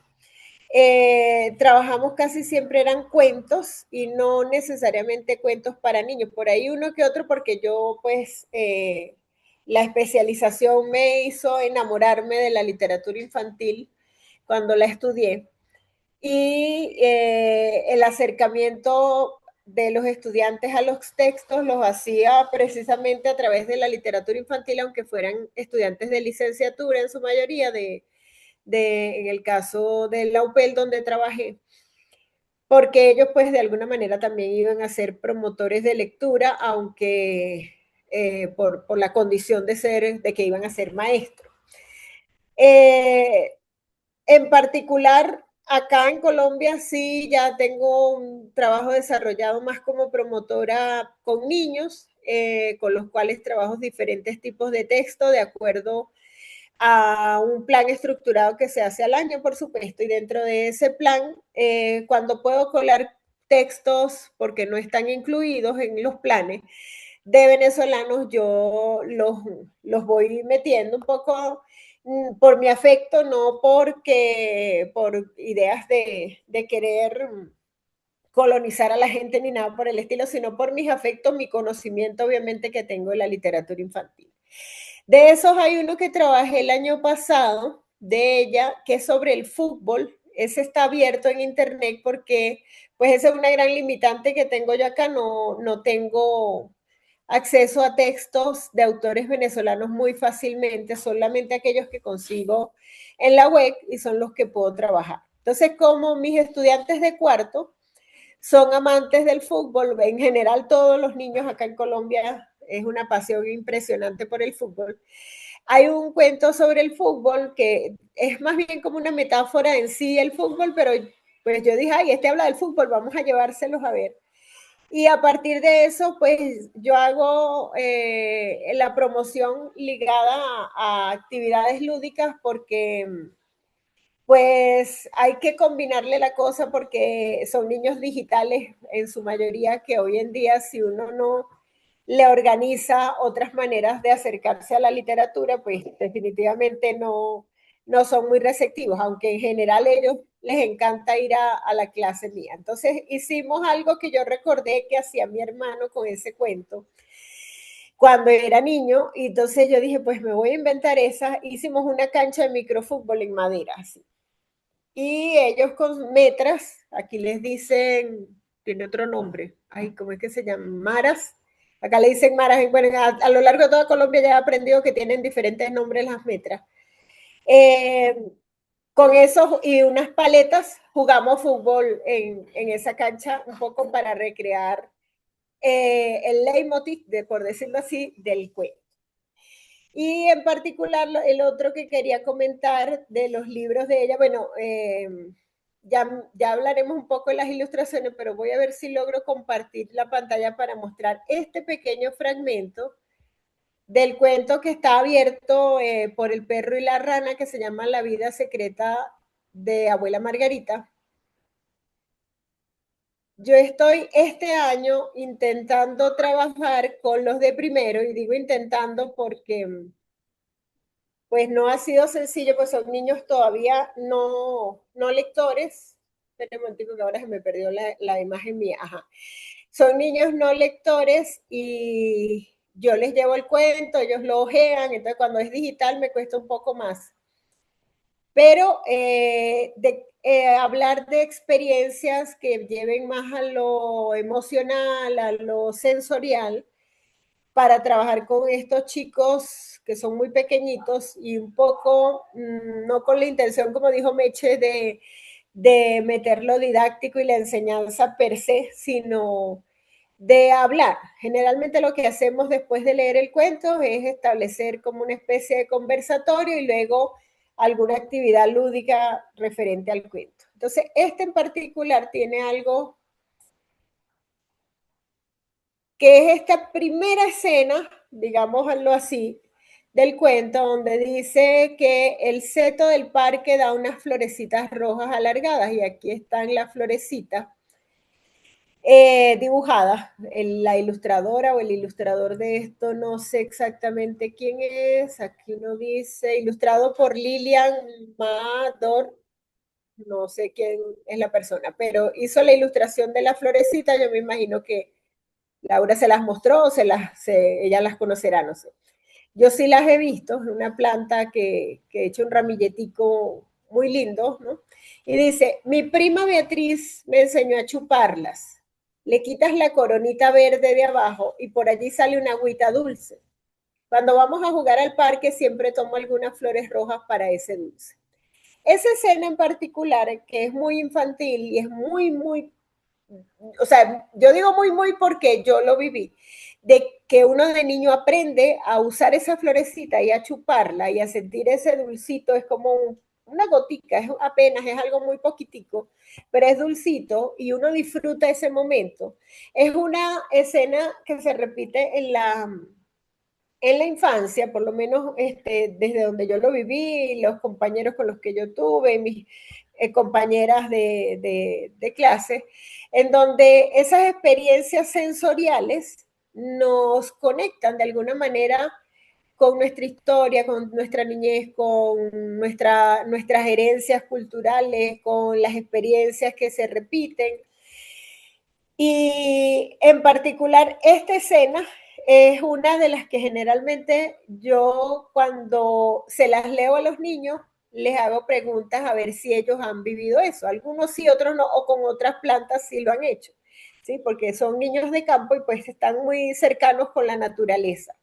trabajamos casi siempre eran cuentos y no necesariamente cuentos para niños. Por ahí uno que otro, porque yo pues la especialización me hizo enamorarme de la literatura infantil cuando la estudié, y el acercamiento de los estudiantes a los textos los hacía precisamente a través de la literatura infantil, aunque fueran estudiantes de licenciatura en su mayoría, en el caso de la UPEL donde trabajé, porque ellos pues de alguna manera también iban a ser promotores de lectura, aunque por la condición de que iban a ser maestros. En particular, acá en Colombia sí ya tengo un trabajo desarrollado más como promotora con niños, con los cuales trabajo diferentes tipos de texto de acuerdo a un plan estructurado que se hace al año, por supuesto, y dentro de ese plan, cuando puedo colar textos, porque no están incluidos en los planes de venezolanos, yo los voy metiendo un poco por mi afecto, no por ideas de querer colonizar a la gente ni nada por el estilo, sino por mis afectos, mi conocimiento obviamente que tengo de la literatura infantil. De esos hay uno que trabajé el año pasado, de ella, que es sobre el fútbol. Ese está abierto en internet porque pues esa es una gran limitante que tengo yo acá, no tengo acceso a textos de autores venezolanos muy fácilmente, solamente aquellos que consigo en la web y son los que puedo trabajar. Entonces, como mis estudiantes de cuarto son amantes del fútbol, en general todos los niños acá en Colombia es una pasión impresionante por el fútbol. Hay un cuento sobre el fútbol que es más bien como una metáfora en sí el fútbol, pero pues yo dije, ay, este habla del fútbol, vamos a llevárselos a ver. Y a partir de eso, pues yo hago la promoción ligada a actividades lúdicas porque pues hay que combinarle la cosa porque son niños digitales en su mayoría que hoy en día si uno no le organiza otras maneras de acercarse a la literatura, pues definitivamente no son muy receptivos, aunque en general ellos les encanta ir a la clase mía. Entonces hicimos algo que yo recordé que hacía mi hermano con ese cuento cuando era niño, y entonces yo dije, pues me voy a inventar esa. Hicimos una cancha de microfútbol en madera, así. Y ellos con metras, aquí les dicen, tiene otro nombre, ay, ¿cómo es que se llama? Maras. Acá le dicen maras, bueno, a lo largo de toda Colombia ya he aprendido que tienen diferentes nombres las metras. Con eso y unas paletas jugamos fútbol en esa cancha un poco para recrear el leitmotiv, por decirlo así, del cuento. Y en particular el otro que quería comentar de los libros de ella, bueno, ya hablaremos un poco de las ilustraciones, pero voy a ver si logro compartir la pantalla para mostrar este pequeño fragmento del cuento que está abierto por el perro y la rana, que se llama La vida secreta de Abuela Margarita. Yo estoy este año intentando trabajar con los de primero, y digo intentando porque pues no ha sido sencillo, pues son niños todavía no lectores. Espera un momentico que ahora se me perdió la imagen mía. Ajá. Son niños no lectores y yo les llevo el cuento, ellos lo ojean, entonces cuando es digital me cuesta un poco más. Pero hablar de experiencias que lleven más a lo emocional, a lo sensorial, para trabajar con estos chicos que son muy pequeñitos y un poco, no con la intención, como dijo Meche, de meter lo didáctico y la enseñanza per se, sino de hablar. Generalmente lo que hacemos después de leer el cuento es establecer como una especie de conversatorio y luego alguna actividad lúdica referente al cuento. Entonces, este en particular tiene algo que es esta primera escena, digámoslo así, del cuento, donde dice que el seto del parque da unas florecitas rojas alargadas, y aquí están las florecitas dibujadas. La ilustradora o el ilustrador de esto, no sé exactamente quién es, aquí uno dice, ilustrado por Lilian Mador, no sé quién es la persona, pero hizo la ilustración de la florecita, yo me imagino que Laura se las mostró, ella las conocerá, no sé. Yo sí las he visto, una planta que he hecho un ramilletico muy lindo, ¿no? Y dice, mi prima Beatriz me enseñó a chuparlas. Le quitas la coronita verde de abajo y por allí sale una agüita dulce. Cuando vamos a jugar al parque siempre tomo algunas flores rojas para ese dulce. Esa escena en particular, que es muy infantil y es muy, o sea, yo digo muy porque yo lo viví, de que uno de niño aprende a usar esa florecita y a chuparla y a sentir ese dulcito, es como una gotica, es apenas, es algo muy poquitico, pero es dulcito y uno disfruta ese momento. Es una escena que se repite en la infancia, por lo menos desde donde yo lo viví, los compañeros con los que yo tuve, mis compañeras de clase, en donde esas experiencias sensoriales nos conectan de alguna manera con nuestra historia, con nuestra niñez, con nuestras herencias culturales, con las experiencias que se repiten. Y en particular, esta escena es una de las que generalmente yo cuando se las leo a los niños, les hago preguntas a ver si ellos han vivido eso. Algunos sí, otros no, o con otras plantas sí lo han hecho. ¿sí? Porque son niños de campo y pues están muy cercanos con la naturaleza.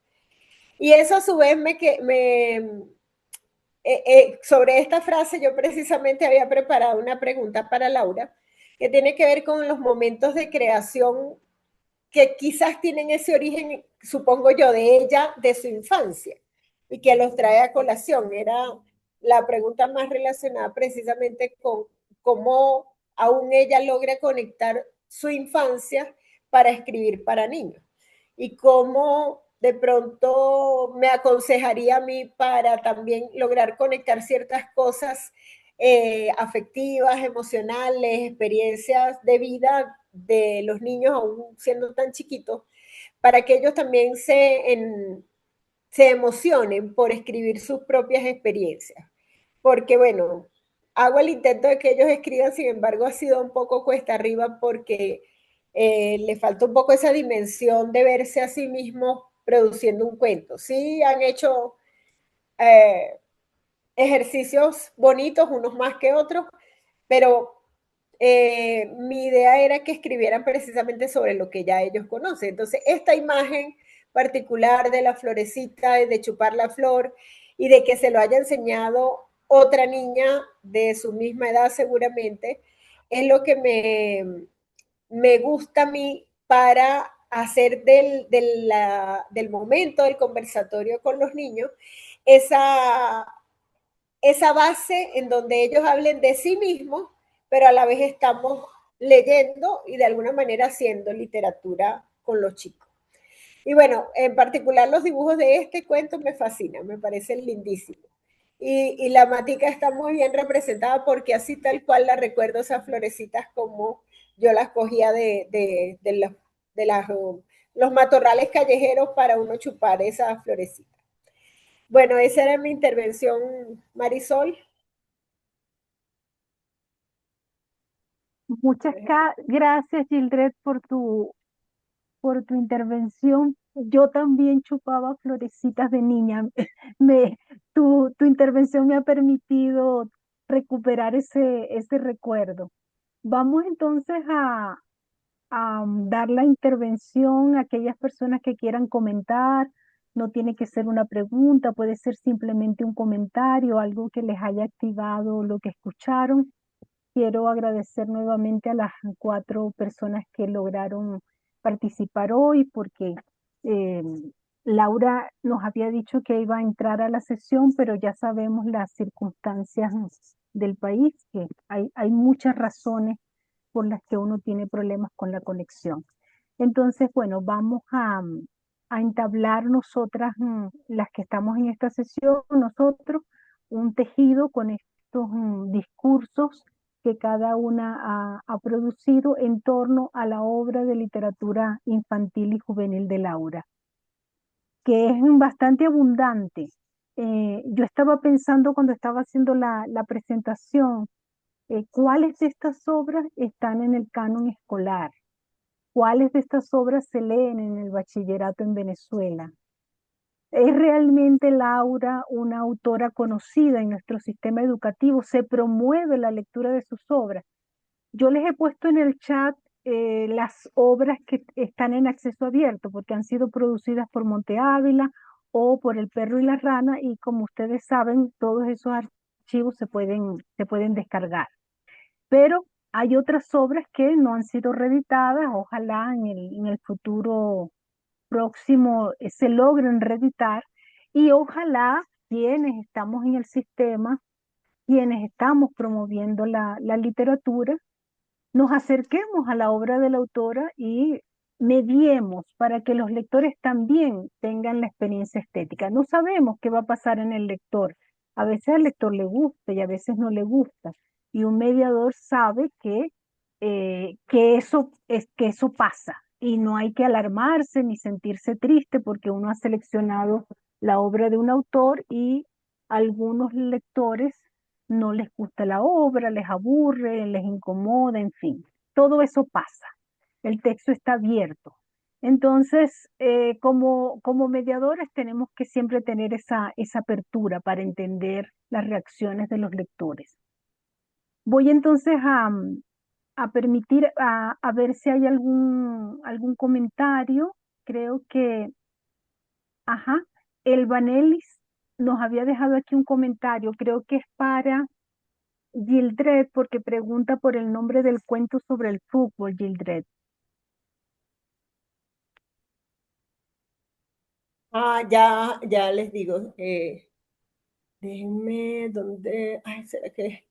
Y eso a su vez sobre esta frase yo precisamente había preparado una pregunta para Laura que tiene que ver con los momentos de creación que quizás tienen ese origen, supongo yo, de ella, de su infancia, y que los trae a colación. Era la pregunta más relacionada precisamente con cómo aún ella logra conectar su infancia para escribir para niños y cómo de pronto me aconsejaría a mí para también lograr conectar ciertas cosas afectivas, emocionales, experiencias de vida de los niños aún siendo tan chiquitos, para que ellos también se emocionen por escribir sus propias experiencias. Porque bueno, hago el intento de que ellos escriban, sin embargo ha sido un poco cuesta arriba porque le falta un poco esa dimensión de verse a sí mismos produciendo un cuento. Sí han hecho eh, ejercicios bonitos, unos más que otros, pero mi idea era que escribieran precisamente sobre lo que ya ellos conocen. Entonces, esta imagen particular de la florecita, de chupar la flor y de que se lo haya enseñado otra niña de su misma edad seguramente, es lo que me gusta a mí para hacer del momento del conversatorio con los niños esa, esa base en donde ellos hablen de sí mismos, pero a la vez estamos leyendo y de alguna manera haciendo literatura con los chicos. Y bueno, en particular los dibujos de este cuento me fascinan, me parecen lindísimos. Y la matica está muy bien representada porque así tal cual la recuerdo esas florecitas como yo las cogía de los matorrales callejeros para uno chupar esas florecitas. Bueno, esa era mi intervención, Marisol. Muchas gracias, Gildred, por tu intervención. Yo también chupaba florecitas de niña. Tu intervención me ha permitido recuperar ese recuerdo. Vamos entonces a dar la intervención a aquellas personas que quieran comentar. No tiene que ser una pregunta, puede ser simplemente un comentario, algo que les haya activado lo que escucharon. Quiero agradecer nuevamente a las 4 personas que lograron participar hoy porque eh, Laura nos había dicho que iba a entrar a la sesión, pero ya sabemos las circunstancias del país, que hay muchas razones por las que uno tiene problemas con la conexión. Entonces, bueno, vamos a entablar nosotras, las que estamos en esta sesión, nosotros, un tejido con estos discursos que cada una ha producido en torno a la obra de literatura infantil y juvenil de Laura, que es bastante abundante. Yo estaba pensando cuando estaba haciendo la presentación, cuáles de estas obras están en el canon escolar, cuáles de estas obras se leen en el bachillerato en Venezuela. ¿Es realmente Laura una autora conocida en nuestro sistema educativo? ¿Se promueve la lectura de sus obras? Yo les he puesto en el chat las obras que están en acceso abierto, porque han sido producidas por Monte Ávila o por El Perro y la Rana, y como ustedes saben, todos esos archivos se pueden descargar. Pero hay otras obras que no han sido reeditadas, ojalá en el futuro próximo se logren reeditar, y ojalá quienes estamos en el sistema, quienes estamos promoviendo la literatura, nos acerquemos a la obra de la autora y mediemos para que los lectores también tengan la experiencia estética. No sabemos qué va a pasar en el lector. A veces al lector le gusta y a veces no le gusta. Y un mediador sabe que eso pasa y no hay que alarmarse ni sentirse triste porque uno ha seleccionado la obra de un autor y algunos lectores no les gusta la obra, les aburre, les incomoda, en fin, todo eso pasa. El texto está abierto. Entonces, como mediadores tenemos que siempre tener esa apertura para entender las reacciones de los lectores. Voy entonces a permitir, a ver si hay algún comentario. Creo que, ajá, el Vanelis nos había dejado aquí un comentario, creo que es para Gildred, porque pregunta por el nombre del cuento sobre el fútbol, Gildred. Ya les digo. Déjenme, ¿dónde? Ay, ¿será que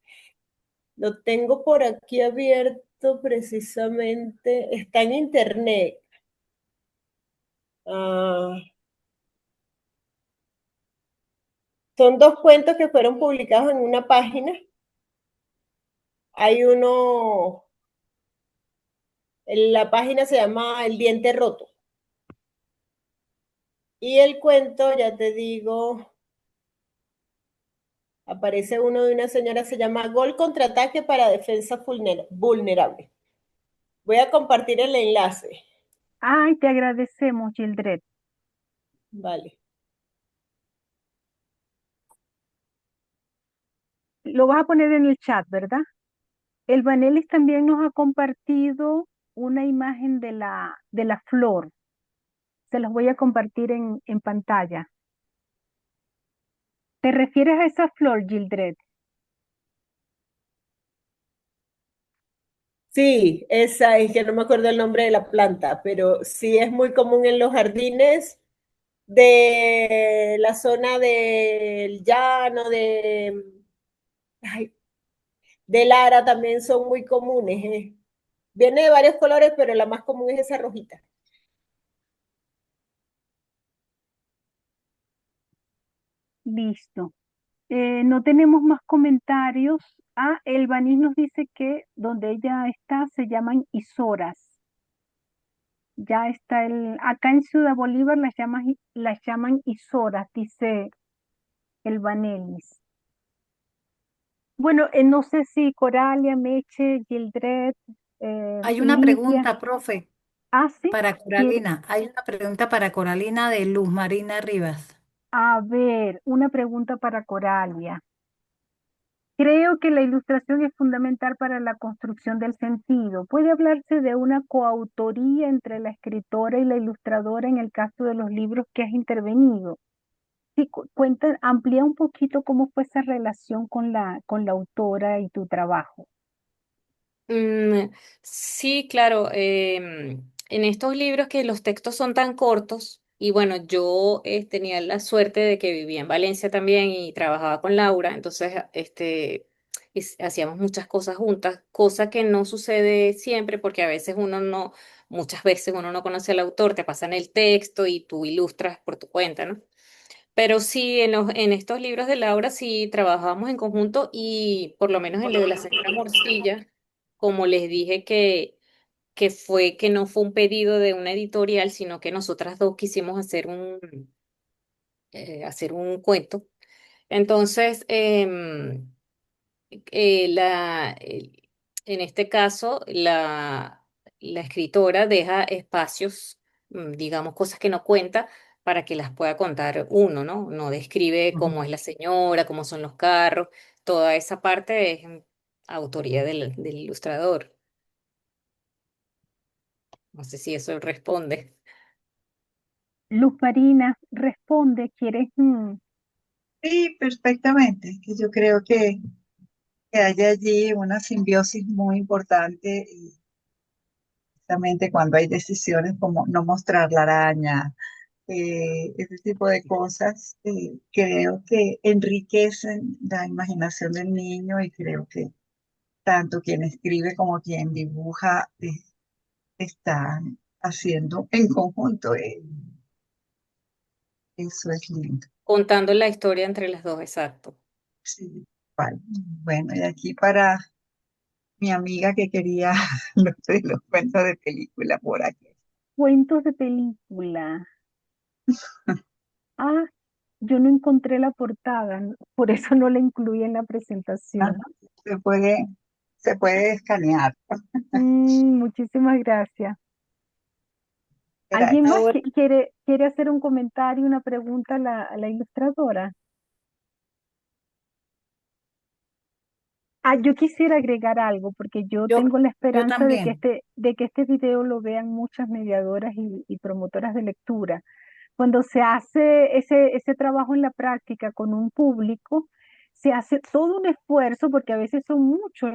lo tengo por aquí abierto precisamente? Está en internet. Ah, son dos cuentos que fueron publicados en una página. Hay uno, en la página se llama El diente roto. Y el cuento, ya te digo, aparece uno de una señora, se llama Gol contraataque para defensa vulnerable. Voy a compartir el enlace. Ay, te agradecemos, Gildred. Vale. Lo vas a poner en el chat, ¿verdad? El Vanelis también nos ha compartido una imagen de la flor. Se los voy a compartir en pantalla. ¿Te refieres a esa flor, Gildred? Sí, esa es que no me acuerdo el nombre de la planta, pero sí es muy común en los jardines de la zona del llano, ay, de Lara también son muy comunes. Viene de varios colores, pero la más común es esa rojita. Listo. No tenemos más comentarios. Ah, el Vanis nos dice que donde ella está se llaman Isoras. Ya está acá en Ciudad Bolívar las llaman Isoras, dice el Vanelis. Bueno, no sé si Coralia, Meche, Gildred, Hay una Lidia. pregunta, profe, Ah, sí, para quiere. Coralina. Hay una pregunta para Coralina de Luz Marina Rivas. A ver, una pregunta para Coralia. Creo que la ilustración es fundamental para la construcción del sentido. ¿Puede hablarse de una coautoría entre la escritora y la ilustradora en el caso de los libros que has intervenido? Sí, cuenta, amplía un poquito cómo fue esa relación con la autora y tu trabajo. Mm, sí, claro. En estos libros que los textos son tan cortos, y bueno, yo tenía la suerte de que vivía en Valencia también y trabajaba con Laura, entonces hacíamos muchas cosas juntas, cosa que no sucede siempre porque a veces muchas veces uno no conoce al autor, te pasan el texto y tú ilustras por tu cuenta, ¿no? Pero sí, en estos libros de Laura sí trabajábamos en conjunto y por lo menos en el de la señora Morcilla, como les dije que no fue un pedido de una editorial, sino que nosotras dos quisimos hacer un cuento. Entonces, eh, la, el- en este caso, la escritora deja espacios, digamos, cosas que no cuenta para que las pueda contar uno, ¿no? No describe Ujú. cómo es la señora, cómo son los carros, toda esa parte es autoría del ilustrador. No sé si eso responde. Luz Marina responde, ¿quieres? Sí, perfectamente, que yo creo que hay allí una simbiosis muy importante y justamente cuando hay decisiones como no mostrar la araña, ese tipo de cosas, creo que enriquecen la imaginación del niño y creo que tanto quien escribe como quien dibuja están haciendo en conjunto. Eso es lindo. Contando la historia entre las dos, exacto. Sí, vale. Bueno, y aquí para mi amiga que quería los cuentos de película por aquí. Cuentos de película. Ah, yo no encontré la portada, por eso no la incluí en la Ah, presentación. Se puede, se puede escanear. Muchísimas gracias. ¿Alguien más Gracias. quiere hacer un comentario, una pregunta a la ilustradora? Yo quisiera agregar algo porque yo Yo, tengo la yo esperanza también. de que este video lo vean muchas mediadoras y promotoras de lectura. Cuando se hace ese trabajo en la práctica con un público, se hace todo un esfuerzo porque a veces son muchos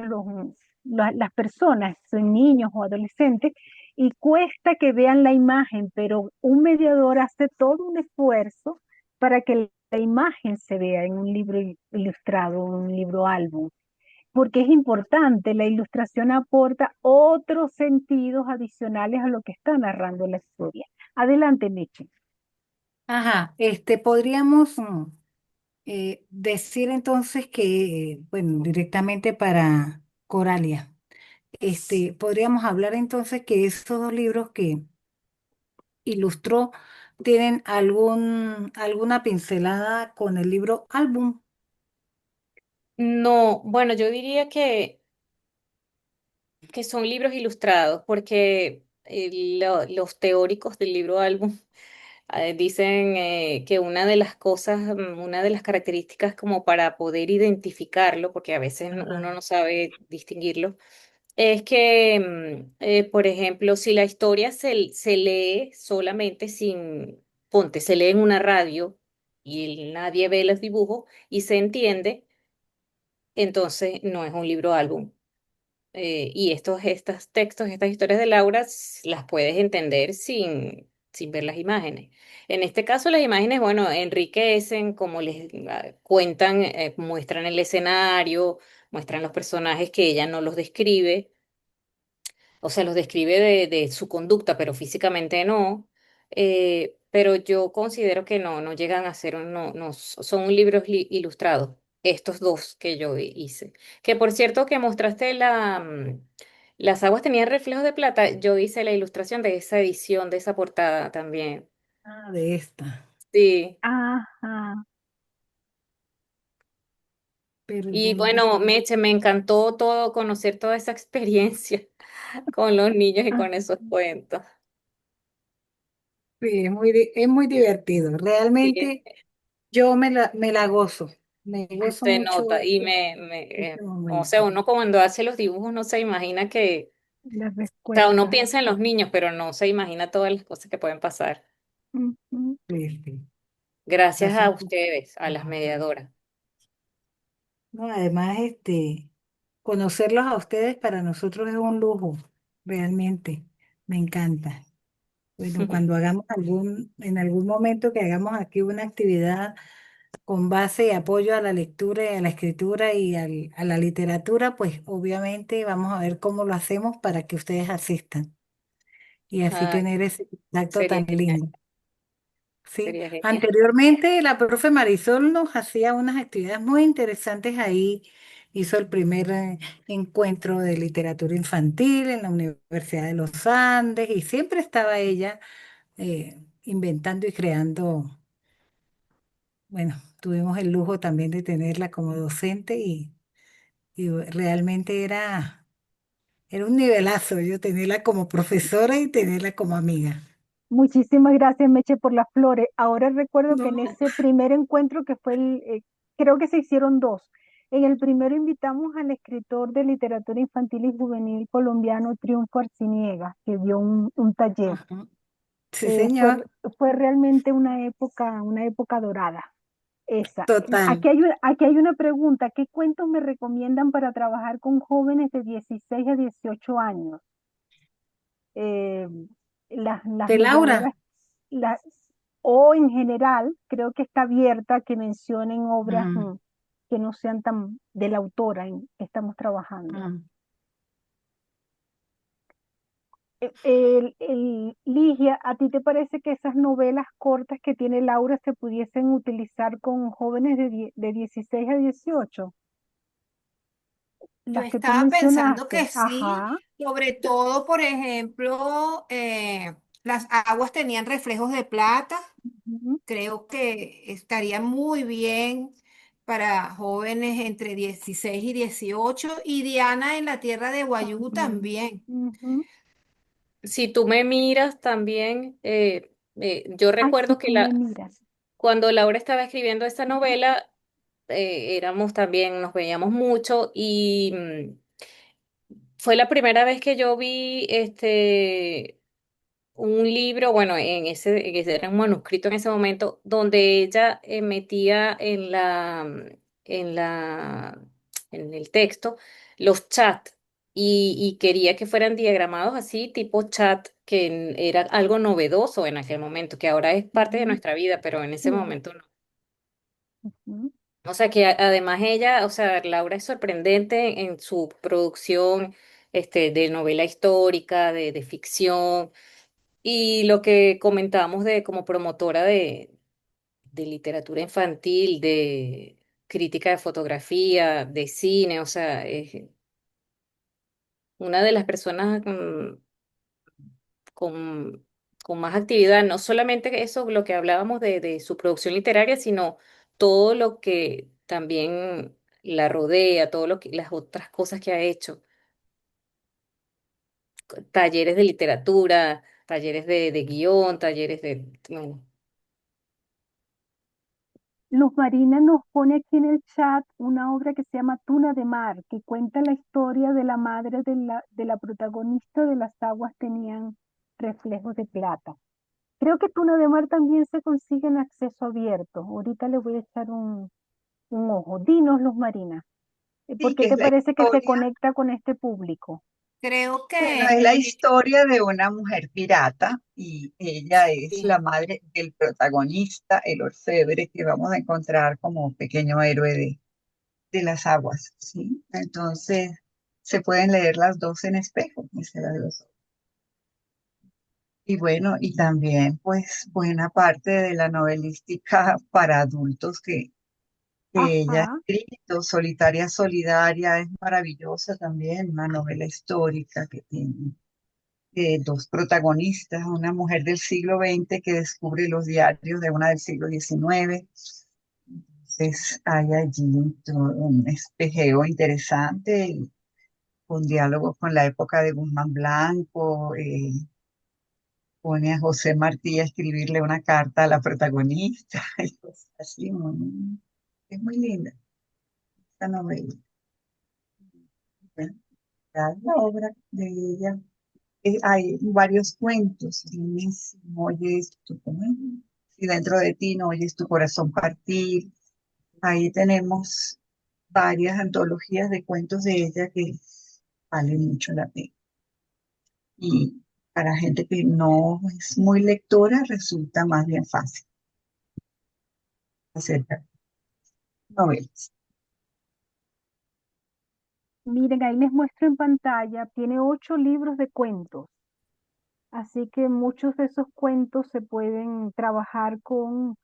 las personas, son niños o adolescentes, y cuesta que vean la imagen, pero un mediador hace todo un esfuerzo para que la imagen se vea en un libro ilustrado, un libro álbum, porque es importante, la ilustración aporta otros sentidos adicionales a lo que está narrando la historia. Adelante, Meche. Ajá, podríamos decir entonces que, bueno, directamente para Coralia, podríamos hablar entonces que esos dos libros que ilustró tienen alguna pincelada con el libro álbum. No, bueno, yo diría que son libros ilustrados, porque los teóricos del libro álbum dicen que una de las cosas, una de las características como para poder identificarlo, porque a veces Ajá. uno no sabe distinguirlo, es que, por ejemplo, si la historia se lee solamente sin, ponte, se lee en una radio y nadie ve los dibujos y se entiende, entonces no es un libro álbum. Y estos textos, estas historias de Laura, las puedes entender sin ver las imágenes. En este caso, las imágenes, bueno, enriquecen, como les cuentan, muestran el escenario, muestran los personajes que ella no los describe, o sea, los describe de su conducta, pero físicamente no. Pero yo considero que no llegan a ser, no, son libros ilustrados, estos dos que yo hice. Que por cierto que mostraste las aguas tenían reflejos de plata, yo hice la ilustración de esa edición, de esa portada también. Ah, de esta. Sí. Ajá. Y Perdón. bueno, Meche, me encantó todo, conocer toda esa experiencia con los niños y Ah, con esos cuentos. Sí, es muy divertido. Sí, Realmente yo me la gozo. Me gozo se mucho nota y este o sea, momento. uno cuando hace los dibujos no se imagina que, la o sea, uno respuesta. piensa en los niños, pero no se imagina todas las cosas que pueden pasar. Ujú. Sí, sí. Gracias a Pasan ustedes, a las cosas. mediadoras. No, además, conocerlos a ustedes para nosotros es un lujo, realmente. Me encanta. Bueno, cuando hagamos en algún momento que hagamos aquí una actividad con base y apoyo a la lectura y a la escritura y a la literatura, pues obviamente vamos a ver cómo lo hacemos para que ustedes asistan y así Ay, tener ese contacto sería tan genial, lindo. Sí, sería genial. anteriormente la profe Marisol nos hacía unas actividades muy interesantes ahí. Hizo el primer encuentro de literatura infantil en la Universidad de los Andes y siempre estaba ella inventando y creando. Bueno, tuvimos el lujo también de tenerla como docente y realmente era un nivelazo yo tenerla como profesora y tenerla como amiga. Muchísimas gracias, Meche, por las flores. Ahora recuerdo que en No. ese primer encuentro que fue creo que se hicieron dos. En el primero invitamos al escritor de literatura infantil y juvenil colombiano Triunfo Arciniega, que dio un taller. Ajá. Sí, Eh, fue, señor. fue realmente una época dorada. Esa. Total. Aquí hay una pregunta. ¿Qué cuentos me recomiendan para trabajar con jóvenes de 16 a 18 años? Eh, las De mediadoras, Laura. las, o en general, creo que está abierta a que mencionen obras Ajá, que no sean tan de la autora en que estamos trabajando. ajá. Ligia, ¿a ti te parece que esas novelas cortas que tiene Laura se pudiesen utilizar con jóvenes de 16 a 18? Yo Las que tú estaba pensando mencionaste. que sí, Ajá. sobre todo, por ejemplo, las aguas tenían reflejos de plata. Ujú, Creo que estaría muy bien para jóvenes entre 16 y 18 y Diana en la tierra de Guayú también. también. Ujú. Si tú me miras también, yo Ay, si recuerdo que tú me miras. cuando Laura estaba escribiendo esta novela, éramos también, nos veíamos mucho y fue la primera vez que yo vi un libro, bueno, era un manuscrito en ese momento, donde ella metía en la, en el texto los chats y quería que fueran diagramados así, tipo chat, que era algo novedoso en aquel momento, que ahora es parte de Ujú, nuestra vida, pero en ese sí, momento no. ujú. O sea que además ella, o sea, Laura es sorprendente en su producción de novela histórica, de ficción. Y lo que comentábamos de como promotora de literatura infantil, de crítica de fotografía, de cine, o sea, es una de las personas con, con más actividad, no solamente eso, lo que hablábamos de su producción literaria, sino todo lo que también la rodea, todo lo que, las otras cosas que ha hecho, talleres de literatura, talleres de guión, talleres de, bueno, Luz Marina nos pone aquí en el chat una obra que se llama Tuna de Mar, que cuenta la historia de la madre de la protagonista de Las aguas tenían reflejos de plata. Creo que Tuna de Mar también se consigue en acceso abierto. Ahorita le voy a echar un ojo. Dinos, Luz Marina, ¿por Sí, qué que es te la parece que se historia. conecta con este público? Creo Bueno, que es la historia de una mujer pirata y ella es sí. la madre del protagonista, el orfebre, que vamos a encontrar como pequeño héroe de las aguas, ¿sí? Entonces, se pueden leer las dos en espejo. Esa era de los- Y bueno, y también pues buena parte de la novelística para adultos que ella ha Ajá, escrito, Solitaria Solidaria, es maravillosa también, una novela histórica que tiene dos protagonistas, una mujer del siglo XX que descubre los diarios de una del siglo XIX. Entonces hay allí todo un espejeo interesante y con diálogos con la época de Guzmán Blanco, pone a José Martí a escribirle una carta a la protagonista, y cosas así, es muy linda esta novela. Bueno, la obra de ella. Hay varios cuentos, tienes, oyes tu, ¿cómo es? Si dentro de ti no oyes tu corazón partir. Ahí tenemos varias antologías de cuentos de ella que valen mucho la pena. Y para gente que no es muy lectora, resulta más bien fácil acerca de novelas. miren, ahí les muestro en pantalla, tiene 8 libros de cuentos, así que muchos de esos cuentos se pueden trabajar con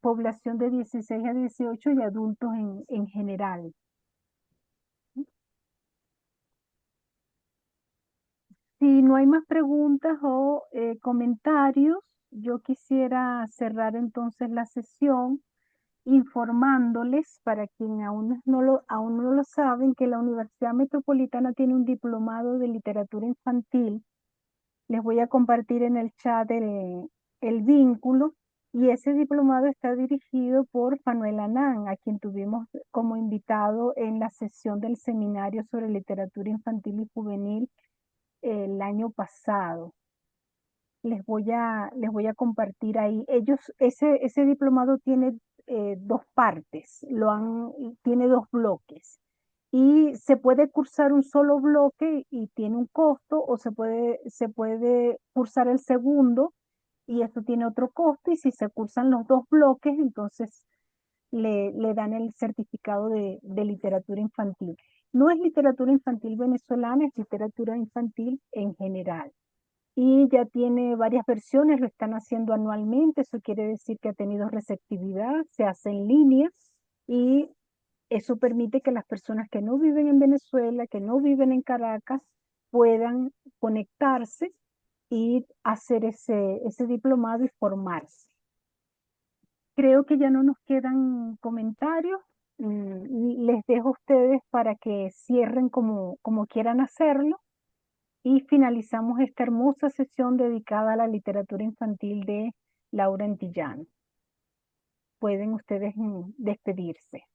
población de 16 a 18 y adultos en general. Si no hay más preguntas o comentarios, yo quisiera cerrar entonces la sesión informándoles, para quien aún no lo saben, que la Universidad Metropolitana tiene un diplomado de literatura infantil. Les voy a compartir en el chat el vínculo, y ese diplomado está dirigido por Fanuel Anán, a quien tuvimos como invitado en la sesión del seminario sobre literatura infantil y juvenil el año pasado. Les voy a compartir ahí. Ese diplomado tiene 2 partes, tiene 2 bloques. Y se puede cursar un solo bloque y tiene un costo, o se puede cursar el segundo y esto tiene otro costo. Y si se cursan los 2 bloques, entonces le dan el certificado de literatura infantil. No es literatura infantil venezolana, es literatura infantil en general, y ya tiene varias versiones, lo están haciendo anualmente. Eso quiere decir que ha tenido receptividad, se hace en línea, y eso permite que las personas que no viven en Venezuela, que no viven en Caracas, puedan conectarse y hacer ese diplomado y formarse. Creo que ya no nos quedan comentarios. Les dejo a ustedes para que cierren como quieran hacerlo, y finalizamos esta hermosa sesión dedicada a la literatura infantil de Laura Antillán. pueden ustedes despedirse.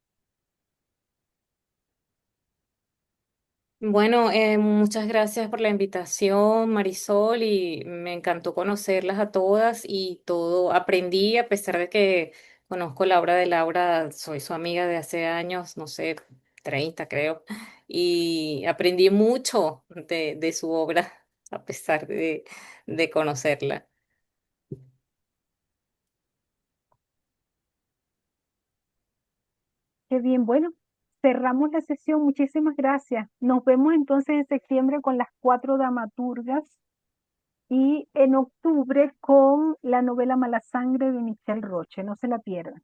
Bueno, muchas gracias por la invitación, Marisol, y me encantó conocerlas a todas y todo. Aprendí, a pesar de que conozco la obra de Laura, soy su amiga de hace años, no sé, 30 creo, y aprendí mucho de su obra, a pesar de conocerla. Qué bien, bueno, cerramos la sesión. Muchísimas gracias. Nos vemos entonces en septiembre con las 4 dramaturgas y en octubre con la novela Mala Sangre de Michelle Roche. No se la pierdan.